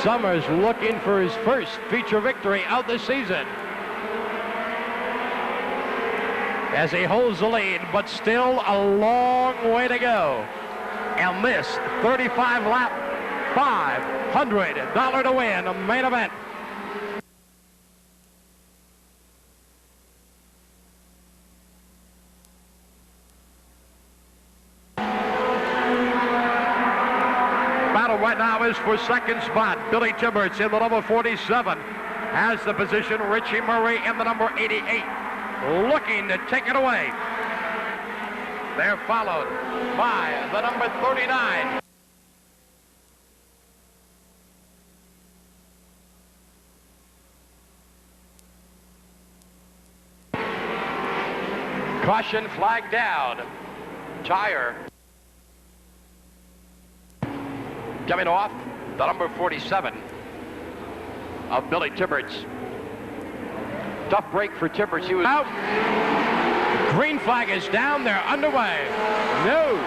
S2: Summers looking for his first feature victory of the season. As he holds the lead, but still a long way to go. And this 35 lap, $500 to win, a main event. Right now is for second spot. Billy Tibbetts in the number 47 has the position. Richie Murray in the number 88 looking to take it away. They're followed by the number 39. Caution flag down. Tire. Coming off, the number 47 of Billy Tibbetts. Tough break for Tibbetts. He was out. Green flag is down there, underway. No.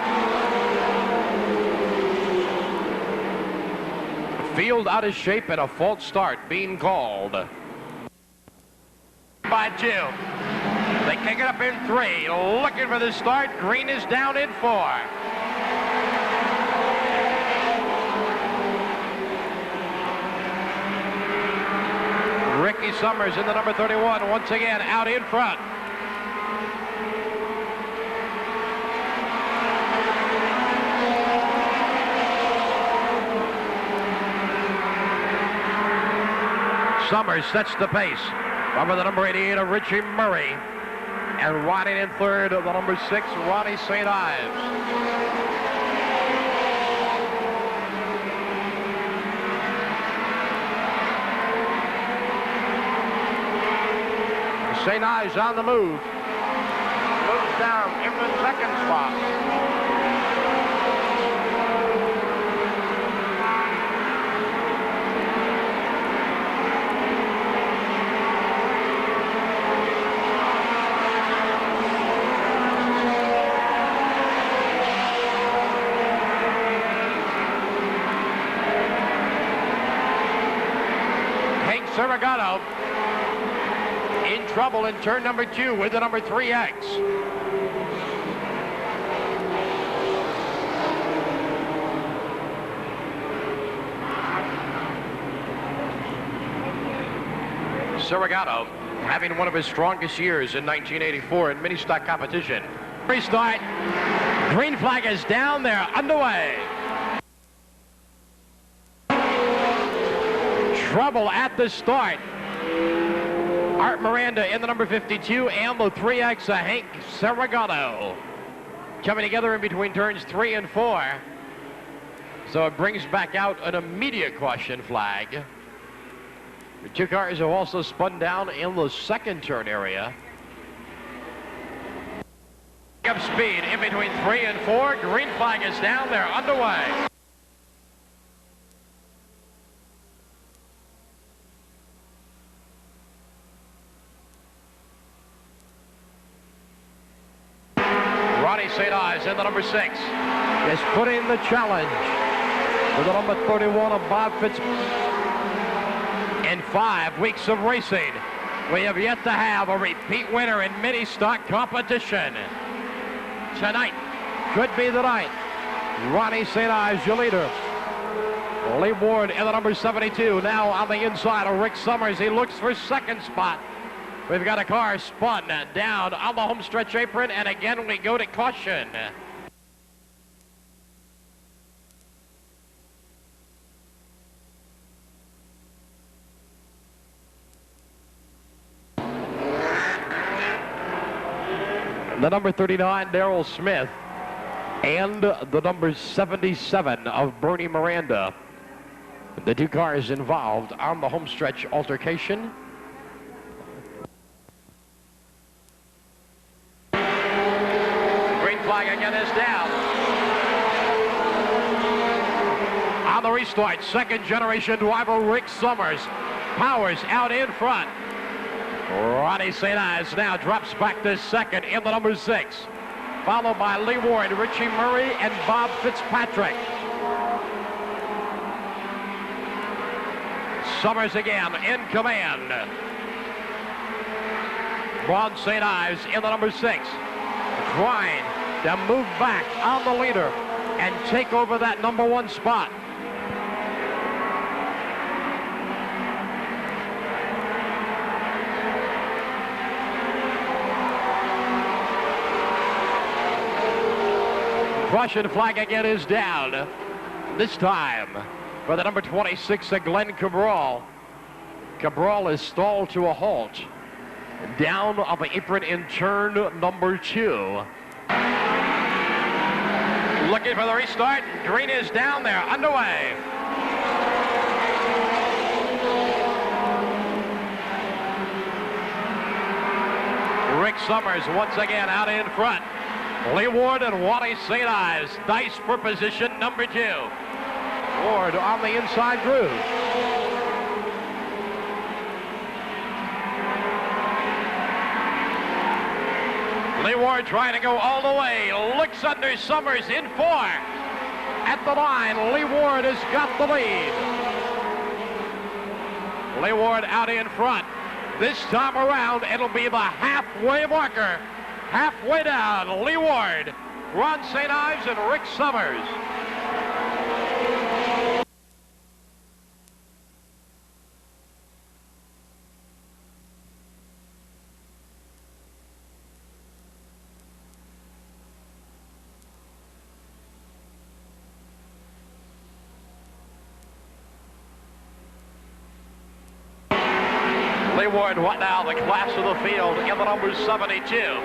S2: Field out of shape and a false start being called by 2. They kick it up in 3. Looking for the start. Green is down in 4. Ricky Summers in the number 31 once again out in front. Summers sets the pace over the number 88 of Richie Murray, and riding in third of the number 6 Ronnie St. Ives. St. Ives on the move. Moves down in the second spot. Hank Serragato in trouble in turn number 2 with the number 3X. Serragato having one of his strongest years in 1984 in mini-stock competition. Restart. Green flag is down there, underway. Trouble at the start. Art Miranda in the number 52 and the 3X Hank Serragato coming together in between turns 3 and 4. So it brings back out an immediate caution flag. The 2 cars have also spun down in the second turn area. Up speed in between 3 and 4. Green flag is down there, underway. Ronnie St. Ives in the number 6 is putting the challenge with the number 31 of Bob Fitzpatrick In 5 weeks of racing, we have yet to have a repeat winner in mini stock competition. Tonight could be the night. Ronnie St. Ives, your leader. Lee Ward in the number 72. Now on the inside of Rick Summers. He looks for second spot. We've got a car spun down on the home stretch apron, and again we go to caution. The number 39, Daryl Smith, and the number 77 of Bernie Miranda. The two cars involved on the homestretch altercation. Green flag again is down. On the restart, second generation driver Rick Summers powers out in front. Ronnie St. Ives now drops back to second in the number 6, followed by Lee Ward, Richie Murray, and Bob Fitzpatrick. Summers again in command. Ron St. Ives in the number 6, trying to move back on the leader and take over that number 1 spot. Russian flag again is down. This time for the number 26, Glenn Cabral. Cabral is stalled to a halt. Down on the apron in turn number 2. Looking for the restart. Green is down there, underway. Rick Summers once again out in front. Lee Ward and Ronnie St. Ives dice for position number 2. Ward on the inside groove. Lee Ward trying to go all the way. Looks under Summers in 4. At the line, Lee Ward has got the lead. Lee Ward out in front. This time around, it'll be the halfway marker. Halfway down, Lee Ward, Ron St. Ives, and Rick Summers. Lee Ward, what now? The class of the field in the number 72.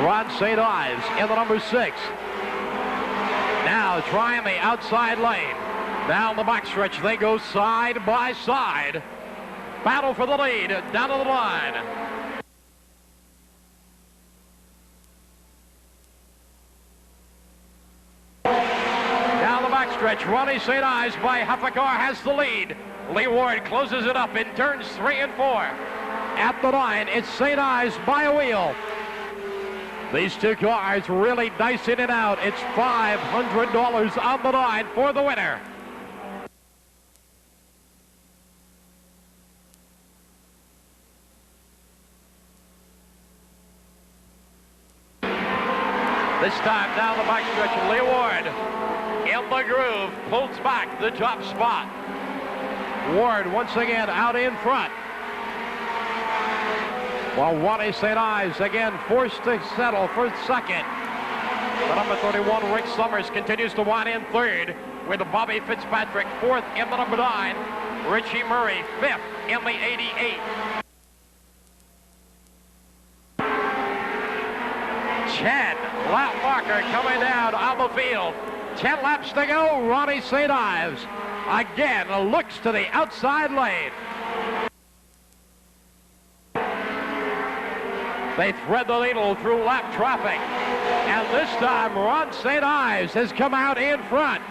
S2: Ron St. Ives in the number 6. Now trying the outside lane. Down the backstretch, they go side by side. Battle for the lead down to the line. Down the backstretch, Ronnie St. Ives by half a car has the lead. Lee Ward closes it up in turns 3 and 4. At the line, it's St. Ives by a wheel. These two cars really dicing it out. It's $500 on the line for the winner. This time down the backstretch, Lee Ward in the groove, pulls back the top spot. Ward once again out in front. While Ronnie St. Ives again forced to settle for second. The number 31, Rick Summers, continues to wind in third, with Bobby Fitzpatrick fourth in the number 9. Richie Murray fifth in the 88. 10 lap marker coming down on the field. 10 laps to go. Ronnie St. Ives again looks to the outside lane. They thread the needle through lap traffic. And this time, Ron St. Ives has come out in front.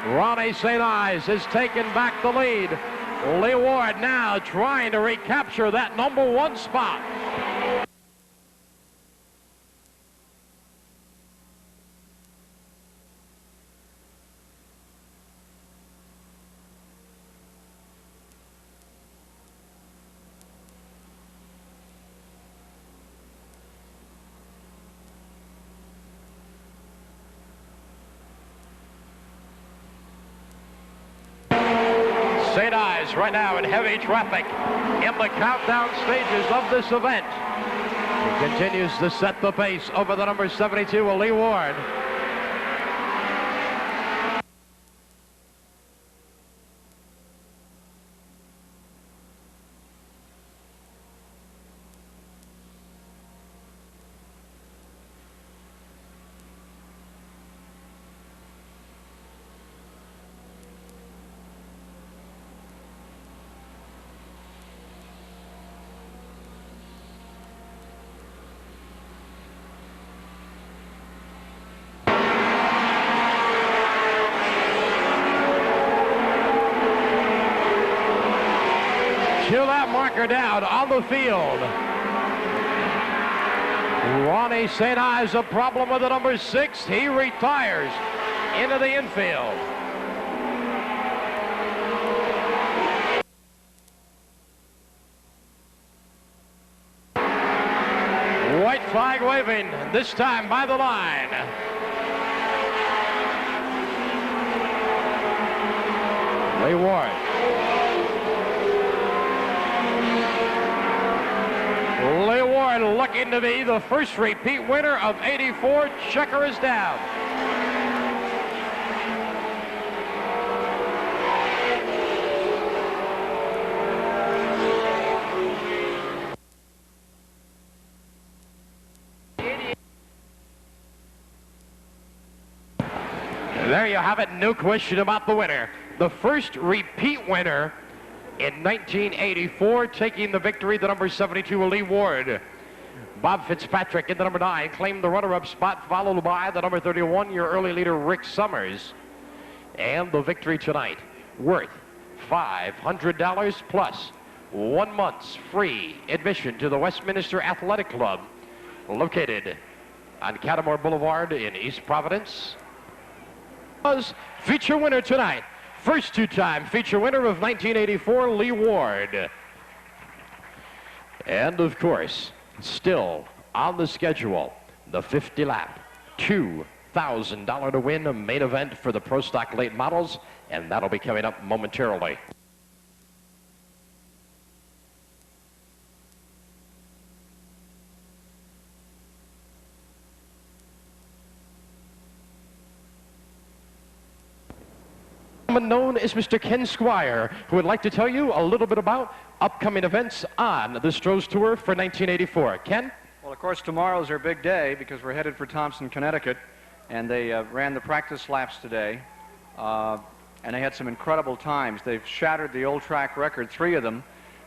S2: Ronnie St. Ives has taken back the lead. Lee Ward now trying to recapture that number 1 spot. St. Ives right now in heavy traffic in the countdown stages of this event. He continues to set the pace over the number 72, Lee Ward. Kill that marker down on the field. Ronnie St. Ives, a problem with the number 6. He retires into the infield. White flag waving, this time by the line. Lee Ward. Lee Ward looking to be the first repeat winner of '84. Checker is down. There you have it, no question about the winner. The first repeat winner in 1984, taking the victory, the number 72, Lee Ward. Bob Fitzpatrick in the number 9 claimed the runner-up spot, followed by the number 31, your early leader, Rick Summers. And the victory tonight, worth $500 plus 1 month's free admission to the Westminster Athletic Club, located on Catamore Boulevard in East Providence. Was feature winner tonight. First two-time feature winner of 1984, Lee Ward. And of course, still on the schedule, the 50 lap, $2,000 to win, a main event for the Pro Stock late models, and that'll be coming up momentarily. Known as Mr. Ken Squire, who would like to tell you a little bit about upcoming events on the Strohs Tour for 1984. Ken?
S3: Well, of course, tomorrow's our big day because we're headed for Thompson, Connecticut, and they ran the practice laps today, and they had some incredible times. They've shattered the old track record, 3 of them.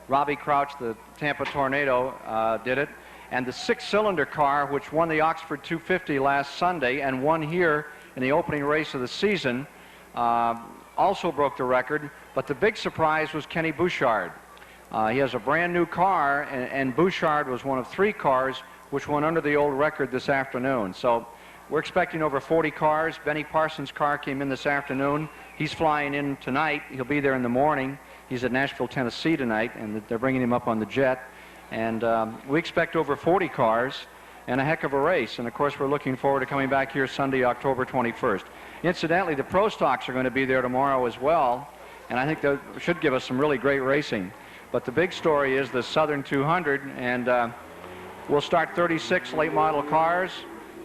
S3: Robbie Crouch, the Tampa Tornado, did it, and the 6-cylinder car, which won the Oxford 250 last Sunday and won here in the opening race of the season, also broke the record, but the big surprise was Kenny Bouchard. He has a brand new car, and Bouchard was one of 3 cars which went under the old record this afternoon. So we're expecting over 40 cars. Benny Parsons' car came in this afternoon. He's flying in tonight. He'll be there in the morning. He's at Nashville, Tennessee tonight, and they're bringing him up on the jet. And we expect over 40 cars and a heck of a race. And of course, we're looking forward to coming back here Sunday, October 21st. Incidentally, the Pro Stocks are going to be there tomorrow as well, and I think that should give us some really great racing. But the big story is the Southern 200, and we'll start 36 late model cars,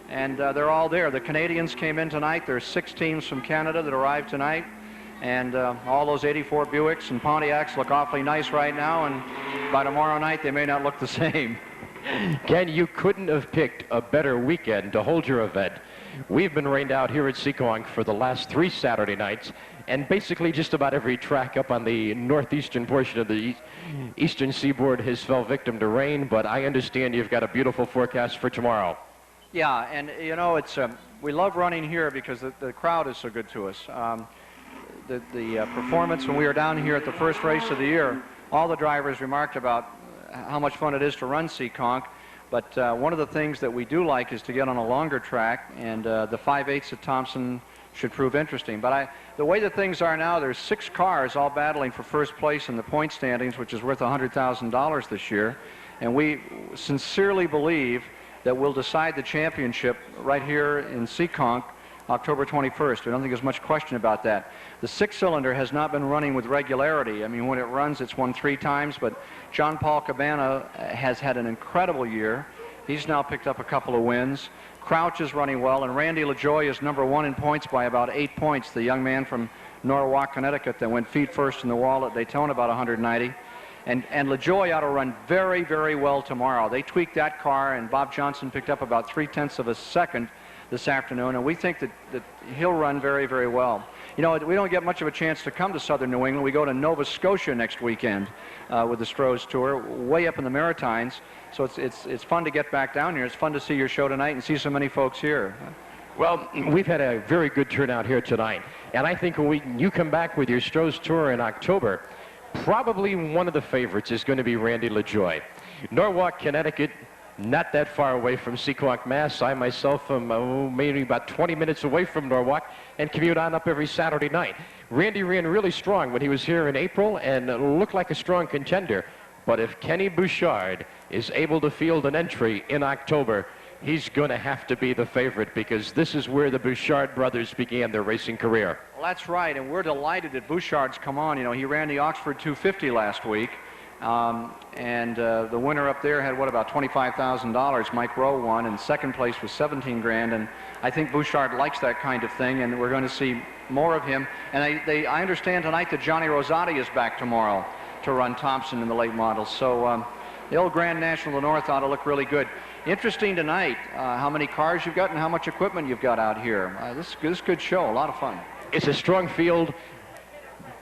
S3: and they're all there. The Canadians came in tonight. There's 6 teams from Canada that arrived tonight, and all those 84 Buicks and Pontiacs look awfully nice right now, and by tomorrow night they may not look the same.
S2: Ken, you couldn't have picked a better weekend to hold your event. We've been rained out here at Seekonk for the last 3 Saturday nights, and basically just about every track up on the northeastern portion of the eastern seaboard has fell victim to rain, but I understand you've got a beautiful forecast for tomorrow.
S3: Yeah, and you know, it's we love running here because the crowd is so good to us. The performance when we were down here at the first race of the year, all the drivers remarked about how much fun it is to run Seekonk. But one of the things that we do like is to get on a longer track, and the 5/8 at Thompson should prove interesting. But the way that things are now, there's 6 cars all battling for first place in the point standings, which is worth $100,000 this year. And we sincerely believe that we'll decide the championship right here in Seekonk October 21st. I don't think there's much question about that. The six-cylinder has not been running with regularity. I mean, when it runs, it's won 3 times, but John Paul Cabana has had an incredible year. He's now picked up a couple of wins. Crouch is running well, and Randy LaJoie is #1 in points by about 8 points, the young man from Norwalk, Connecticut, that went feet first in the wall at Daytona, about 190. And LaJoie ought to run very, very well tomorrow. They tweaked that car, and Bob Johnson picked up about 3/10 of a second this afternoon, and we think that he'll run very, very well. You know, we don't get much of a chance to come to southern New England. We go to Nova Scotia next weekend with the Strohs Tour, way up in the Maritimes. So it's fun to get back down here. It's fun to see your show tonight and see so many folks here.
S2: Well, we've had a very good turnout here tonight, and I think when you come back with your Strohs Tour in October, probably one of the favorites is going to be Randy LaJoie. Norwalk, Connecticut, not that far away from Seekonk, Mass. I myself am maybe about 20 minutes away from Norwalk and commute on up every Saturday night. Randy ran really strong when he was here in April and looked like a strong contender. But if Kenny Bouchard is able to field an entry in October, he's going to have to be the favorite, because this is where the Bouchard brothers began their racing career.
S3: Well, that's right, and we're delighted that Bouchard's come on. You know, he ran the Oxford 250 last week. The winner up there had, what, about $25,000. Mike Rowe won, and second place was 17 grand. And I think Bouchard likes that kind of thing, and we're going to see more of him. And I understand tonight that Johnny Rosati is back tomorrow to run Thompson in the late models. So the old Grand National of the North ought to look really good. Interesting tonight how many cars you've got and how much equipment you've got out here. This good show, a lot of fun.
S2: It's a strong field.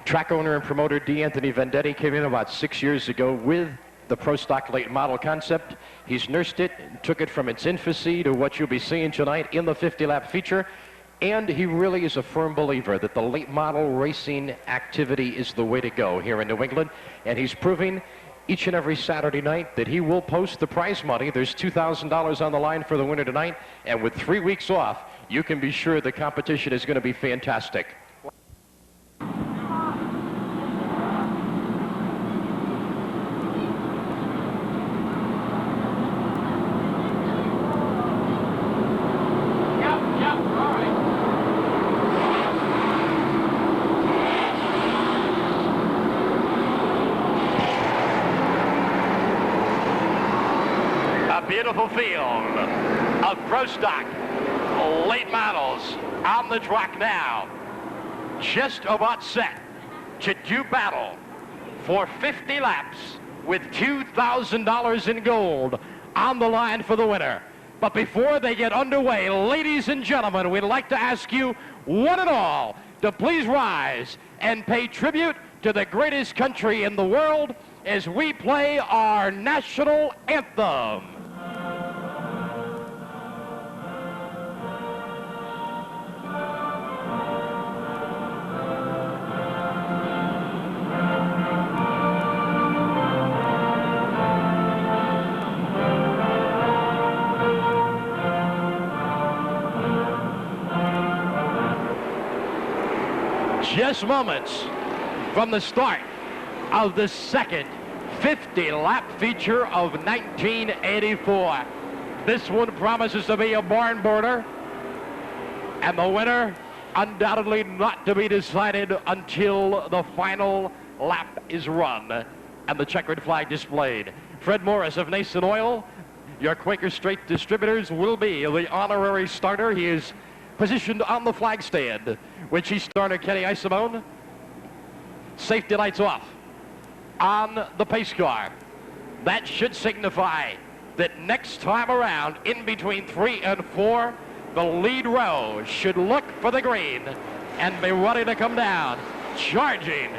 S2: Track owner and promoter D'Anthony Vendetti came in about 6 years ago with the Pro Stock late model concept. He's nursed it, took it from its infancy to what you'll be seeing tonight in the 50-lap feature. And he really is a firm believer that the late model racing activity is the way to go here in New England. And he's proving each and every Saturday night that he will post the prize money. There's $2,000 on the line for the winner tonight. And with 3 weeks off, you can be sure the competition is going to be fantastic. Beautiful field of Pro Stock late models on the track now, just about set to do battle for 50 laps with $2,000 in gold on the line for the winner. But before they get underway, ladies and gentlemen, we'd like to ask you one and all to please rise and pay tribute to the greatest country in the world as we play our national anthem. Just moments from the start of the second 50-lap feature of 1984. This one promises to be a barn burner, and the winner undoubtedly not to be decided until the final lap is run and the checkered flag displayed. Fred Morris of Nason Oil, your Quaker Straight distributors, will be the honorary starter. He is positioned on the flag stand with Chief starter Kenny Isimone. Safety lights off on the pace car. That should signify that next time around, in between 3 and 4, the lead row should look for the green and be ready to come down, charging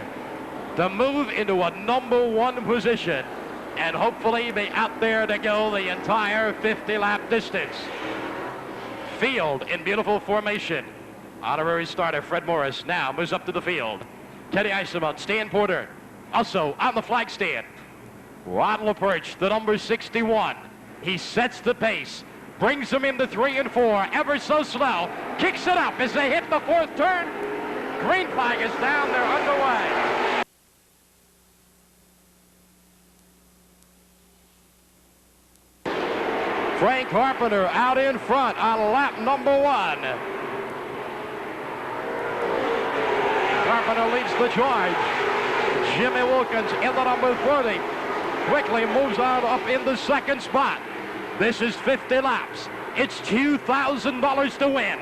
S2: to move into a #1 position and hopefully be out there to go the entire 50-lap distance. Field in beautiful formation. Honorary starter Fred Morris now moves up to the field. Kenny Isimone, Stan Porter, also on the flag stand. Ron LaPerche, the number 61. He sets the pace, brings them into 3 and 4, ever so slow, kicks it up as they hit the 4th turn. Green flag is down, they're underway. Frank Carpenter out in front on lap #1. Carpenter leads the charge. Jimmy Wilkins in the number 30. Quickly moves on up in the second spot. This is 50 laps. It's $2,000 to win.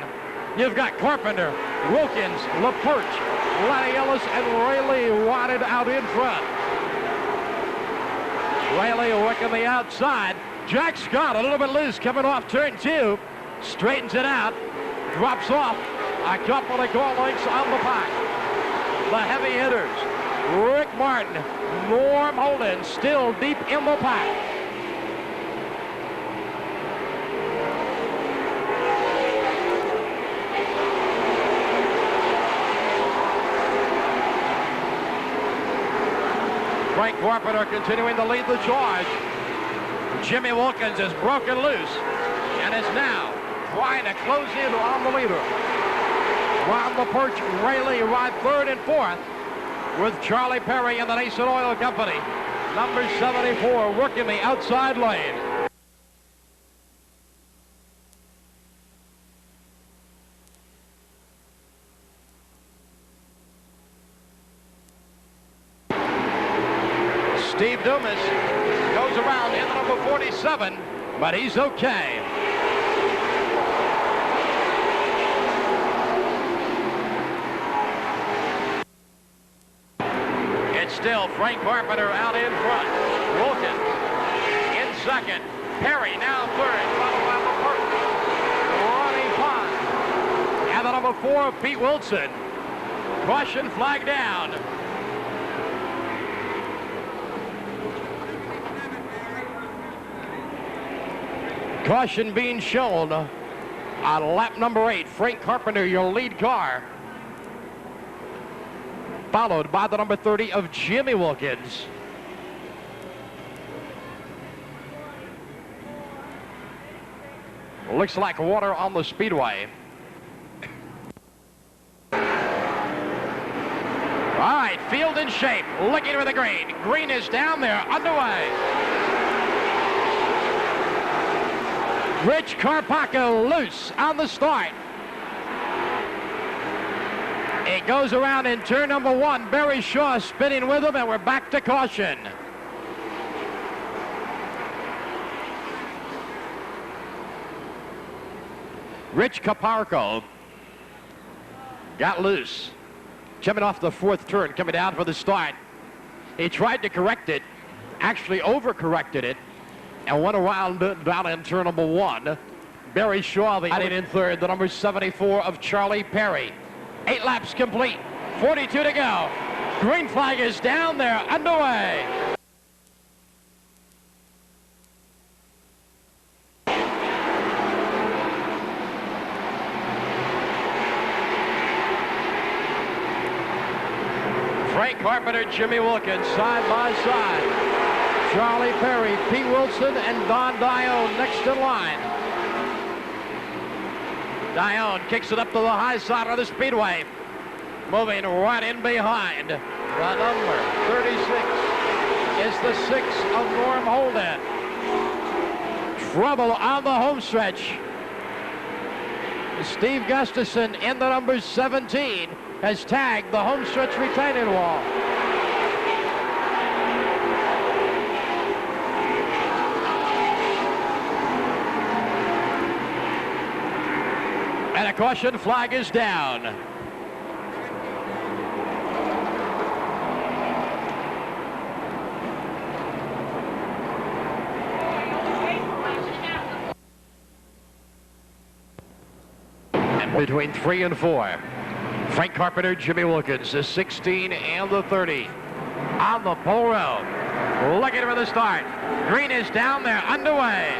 S2: You've got Carpenter, Wilkins, LaPerche, Lenny Ellis, and Rayleigh wanted out in front. Rayleigh working the outside. Jack Scott a little bit loose coming off turn 2. Straightens it out. Drops off a couple of car lengths on the pack. The heavy hitters, Rick Martin, Norm Holden, still deep in the pack. Frank Carpenter continuing to lead the charge. Jimmy Wilkins is broken loose and is now trying to close in on the leader. Ron LaPerche, Rayleigh ride third and fourth with Charlie Perry and the Nason Oil Company. Number 74 working the outside lane. Steve Dumas goes around in the number 47, but he's okay. It's still Frank Carpenter out in front. Wilkins in second. Perry now third. Followed by LaPerche. Ronnie Pond. And the number 4, Pete Wilson. Caution flag down. Caution being shown on lap number 8. Frank Carpenter, your lead car. Followed by the number 30 of Jimmy Wilkins. Looks like water on the speedway. All right, field in shape. Looking for the green. Green is down there, underway. Rich Carpaccio loose on the start. It goes around in turn number 1. Barry Shaw spinning with him, and we're back to caution. Rich Carpaccio got loose. Coming off the 4th turn, coming down for the start. He tried to correct it, actually overcorrected it, and went around down in turn number 1. Barry Shaw, the in 3rd, the number 74 of Charlie Perry. 8 laps complete, 42 to go. Green flag is down there, underway. Frank Carpenter, Jimmy Wilkins, side by side. Charlie Perry, Pete Wilson, and Don Dione next in line. Dione kicks it up to the high side of the speedway. Moving right in behind. The number 36 is the 6 of Norm Holden. Trouble on the home stretch. Steve Gustafson in the number 17 has tagged the home stretch retaining wall. And a caution flag is down. And between 3 and 4, Frank Carpenter, Jimmy Wilkins, the 16 and the 30 on the pole road. Looking for the start. Green is down there, underway.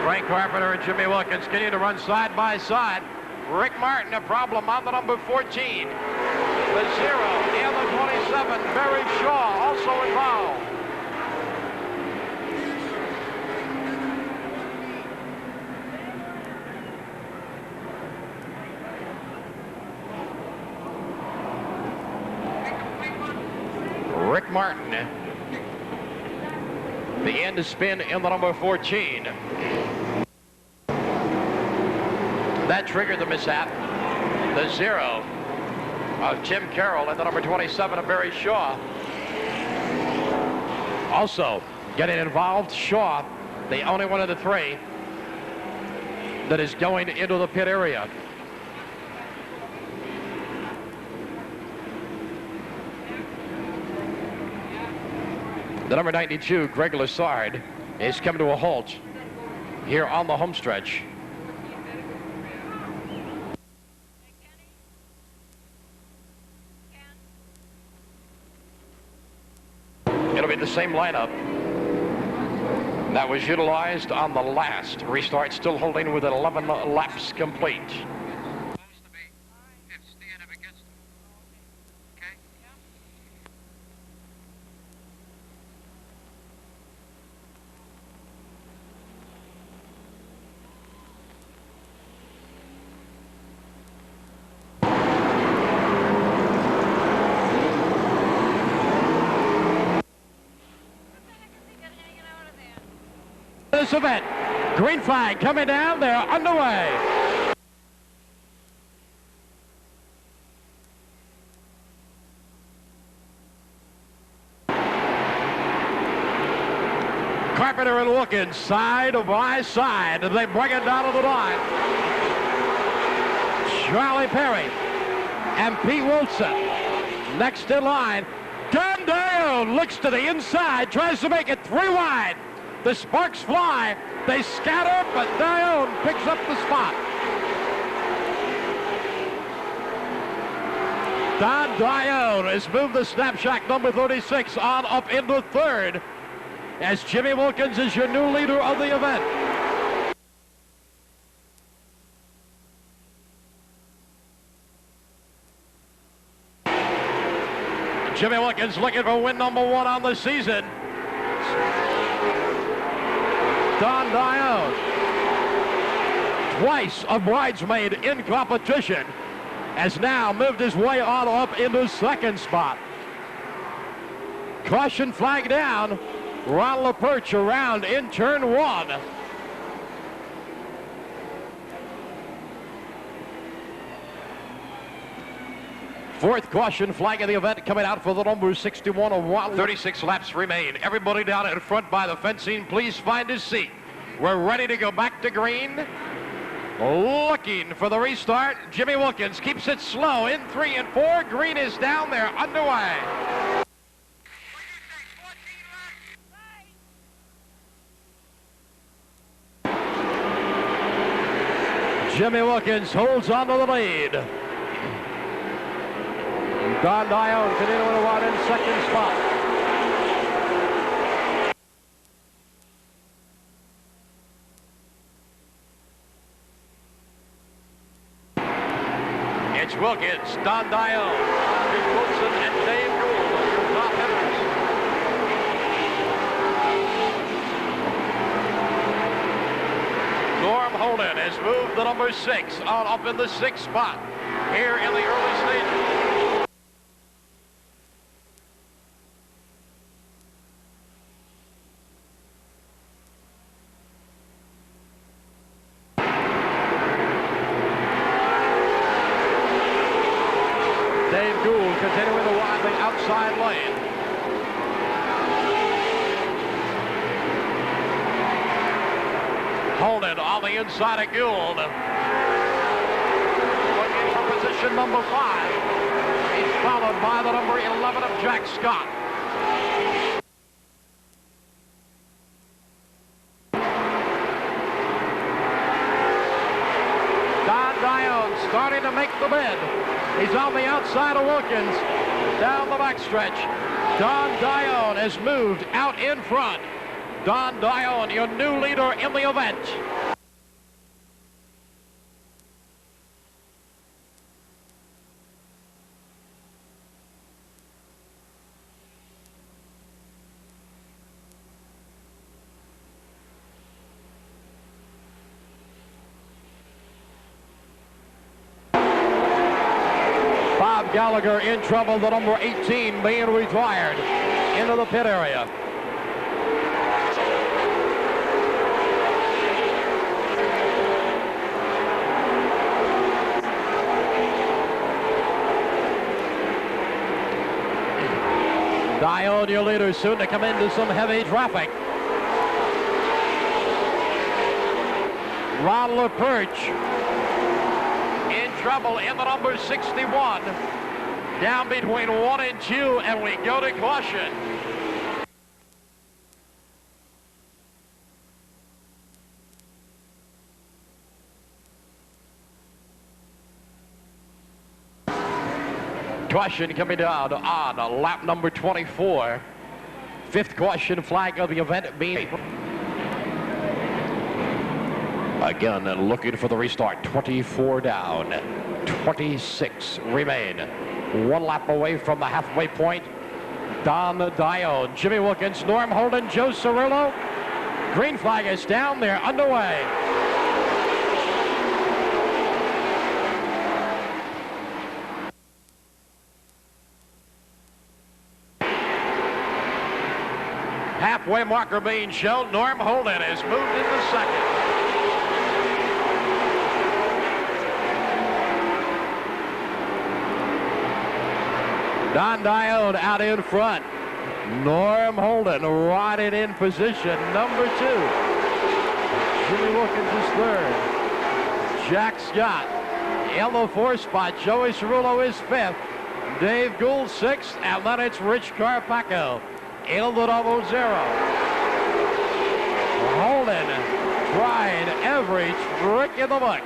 S2: Frank Carpenter and Jimmy Wilkins continue to run side by side. Rick Martin, a problem on the number 14. The 0 and the 27, Barry Shaw also involved. Rick Martin The end spin in the number 14. That triggered the mishap. The 0 of Tim Carroll and the number 27 of Barry Shaw. Also getting involved, Shaw, the only one of the 3 that is going into the pit area. The number 92, Greg Lassard, is coming to a halt here on the home stretch. It'll be the same lineup that was utilized on the last restart, still holding with 11 laps complete. This event, green flag coming down, they're underway. Carpenter and Wilkins side by side, and they bring it down to the line. Charlie Perry and Pete Wilson next in line. Don Dione looks to the inside, tries to make it 3 wide. The sparks fly, they scatter, but Dione picks up the spot. Don Dione has moved the snapshot number 36 on up into 3rd as Jimmy Wilkins is your new leader of the event. Jimmy Wilkins looking for win number 1 on the season. Don Dione, twice a bridesmaid in competition, has now moved his way on up into 2nd spot. Caution flag down. Ron LaPerche around in turn 1. Fourth caution flag of the event coming out for the number 61 of Watt. 36 laps remain. Everybody down in front by the fencing, please find his seat. We're ready to go back to green. Looking for the restart. Jimmy Wilkins keeps it slow in 3 and 4. Green is down there, underway. Jimmy Wilkins holds on to the lead. Don Dione continuing to run in 2nd spot. It's Wilkins, Don Dione, Pete Wilson, and Dave Gould are your top hitters. Norm Holden has moved the number 6 on up in the 6th spot here in the early stages. Dave Gould continuing to ride the outside lane. Holden on the inside of Gould. Looking for position number 5. He's followed by the number 11 of Jack Scott. Don Dione starting to make the bid. He's on the outside of Wilkins. Down the backstretch. Don Dione has moved out in front. Don Dione, your new leader in the event. Bob Gallagher in trouble, the number 18 being retired into the pit area. Diode, your leader, soon to come into some heavy traffic. Ron LaPerche in trouble in the number 61. Down between 1 and 2, and we go to caution. Caution coming down on lap number 24. Fifth caution flag of the event being. Again, looking for the restart. 24 down, 26 remain. 1 lap away from the halfway point. Don Diode, Jimmy Wilkins, Norm Holden, Joe Cirillo. Green flag is down there, underway. Halfway marker being shown. Norm Holden has moved into second. Don Diode out in front. Norm Holden riding in position number 2. Jimmy Wilkins is third. Jack Scott in the 4th spot. Joey Cirillo is 5th. Dave Gould 6th. And then it's Rich Carpaccio in the double 0. Holden tried every trick in the book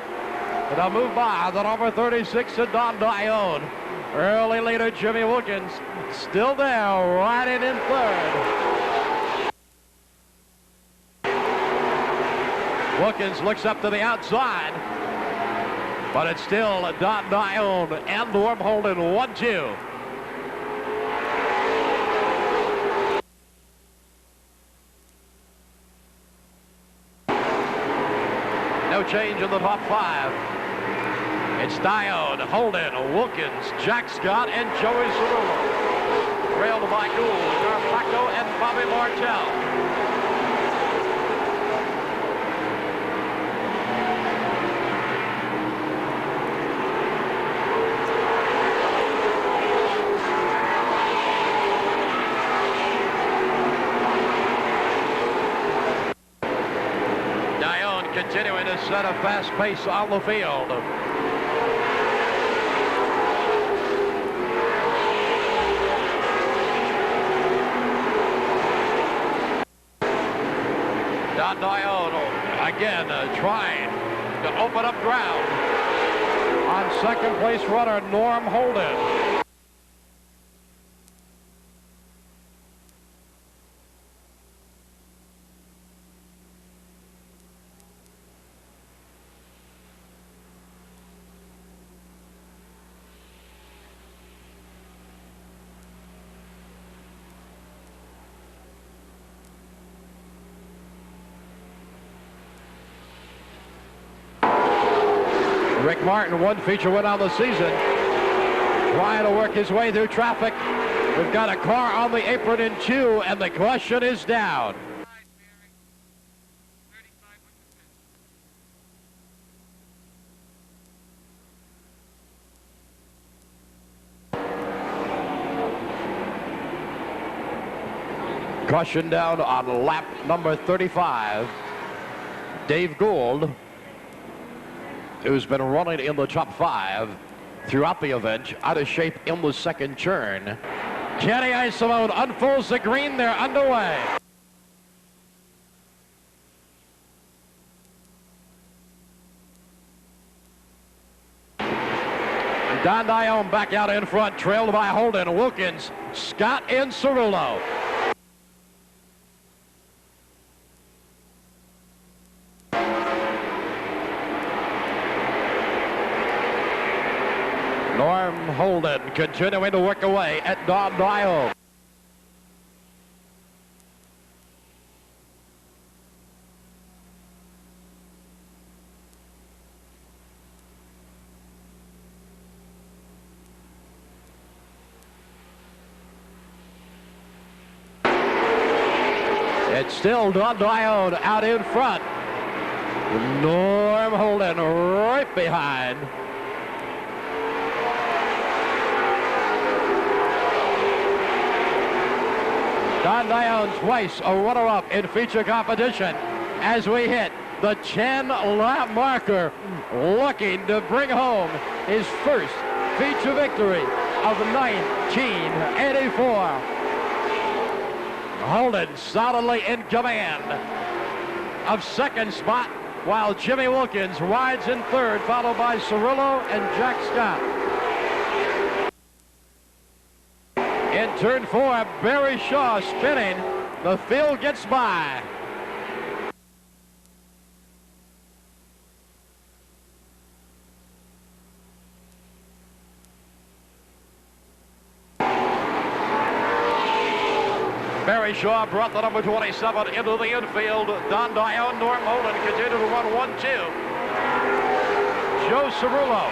S2: to move by the number 36 of Don Diode. Early leader Jimmy Wilkins still there, riding in 3rd. Wilkins looks up to the outside, but it's still Don Diode and Norm Holden 1-2. No change in the top 5. It's Diode, Holden, Wilkins, Jack Scott, and Joey Cirillo. Trailed by Gould, Carpaccio, and Bobby Martell. Diode continuing to set a fast pace on the field. Don Diode again trying to open up ground on second place runner Norm Holden. Rick Martin, 1 feature win on the season, trying to work his way through traffic. We've got a car on the apron in 2, and the caution is down. Caution down on lap number 35. Dave Gould, who's been running in the top 5 throughout the event, out of shape in the second turn. Kenny Isolone unfolds the green, they're underway. Don Diode back out in front, trailed by Holden, Wilkins, Scott, and Cirillo. Norm Holden continuing to work away at Don Diode. It's still Don Diode out in front. Norm Holden right behind. Don Dion twice a runner-up in feature competition as we hit the 10-lap marker, looking to bring home his first feature victory of 1984. Holden solidly in command of second spot, while Jimmy Wilkins rides in third, followed by Cirillo and Jack Scott. In turn 4, Barry Shaw spinning. The field gets by. Barry Shaw brought the number 27 into the infield. Don Dion, Norm Holden continue to run 1-2. Joe Cirillo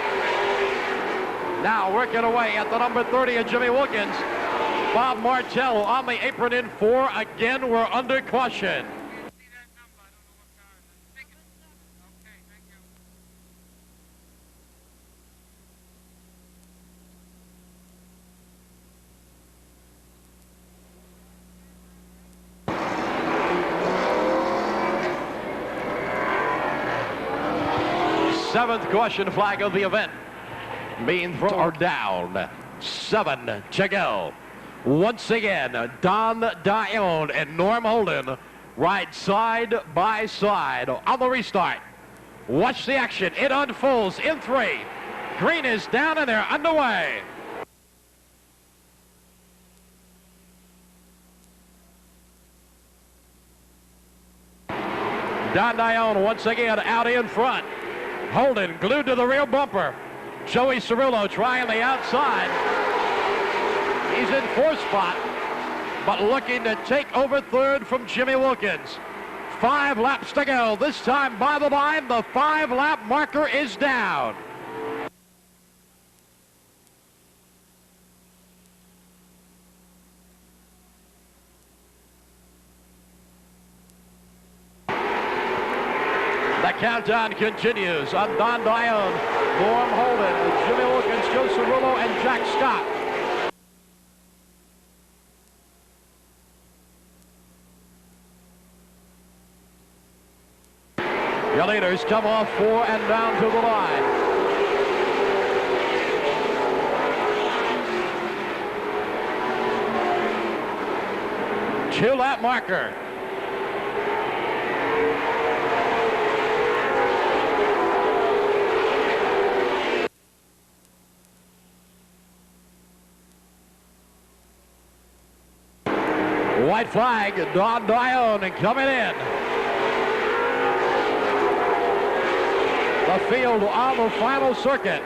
S2: now working away at the number 30 of Jimmy Wilkins. Bob Martell on the apron in 4. Again, we're under caution. Seventh caution flag of the event being thrown or down. 7 to go. Once again, Don Dion and Norm Holden ride side by side on the restart. Watch the action. It unfolds in 3. Green is down and they're underway. Don Dion once again out in front. Holden glued to the rear bumper. Joey Cirillo trying the outside. He's in 4th spot, but looking to take over 3rd from Jimmy Wilkins. 5 laps to go. This time by the line, the 5-lap marker is down. The countdown continues on Don Dion, Norm Holden, Jimmy Wilkins, Joe Cirillo, and Jack Scott. Your leaders come off 4 and down to the line. Two-lap marker. White flag, Don Dion coming in. The field on the final circuit.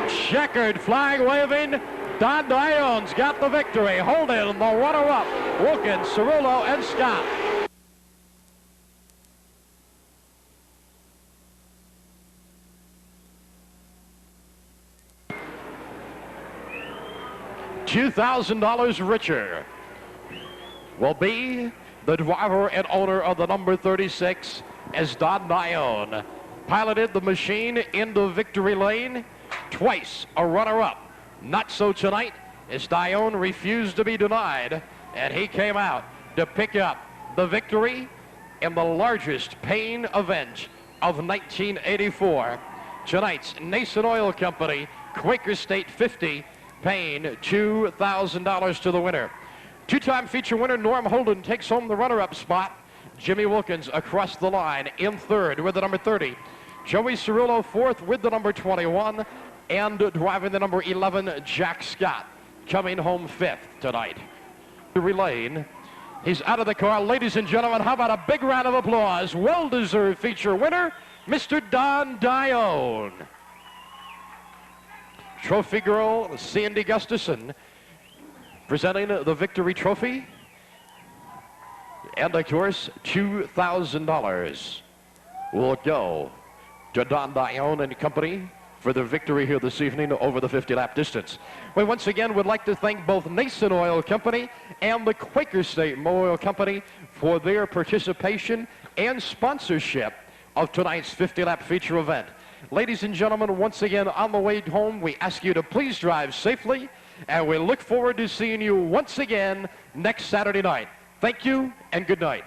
S2: Checkered flag waving. Don Dion's got the victory. Holden, the runner-up. Wilkins, Cirillo, and Scott. $2,000 richer will be the driver and owner of the number 36 as Don Dion piloted the machine into victory lane. Twice a runner-up. Not so tonight as Dion refused to be denied, and he came out to pick up the victory in the largest paying event of 1984. Tonight's Nason Oil Company Quaker State 50 paying $2,000 to the winner. Two-time feature winner Norm Holden takes home the runner-up spot. Jimmy Wilkins across the line in 3rd with the number 30. Joey Cirillo 4th with the number 21. And driving the number 11, Jack Scott, coming home 5th tonight. Lane, he's out of the car. Ladies and gentlemen, how about a big round of applause? Well-deserved feature winner, Mr. Don Dion. Trophy girl, Sandy Gustafson, presenting the victory trophy. And, of course, $2,000 will go to Don Dion and company for the victory here this evening over the 50-lap distance. We once again would like to thank both Nason Oil Company and the Quaker State Oil Company for their participation and sponsorship of tonight's 50-lap feature event. Ladies and gentlemen, once again on the way home, we ask you to please drive safely And we look forward to seeing you once again next Saturday night. Thank you and good night.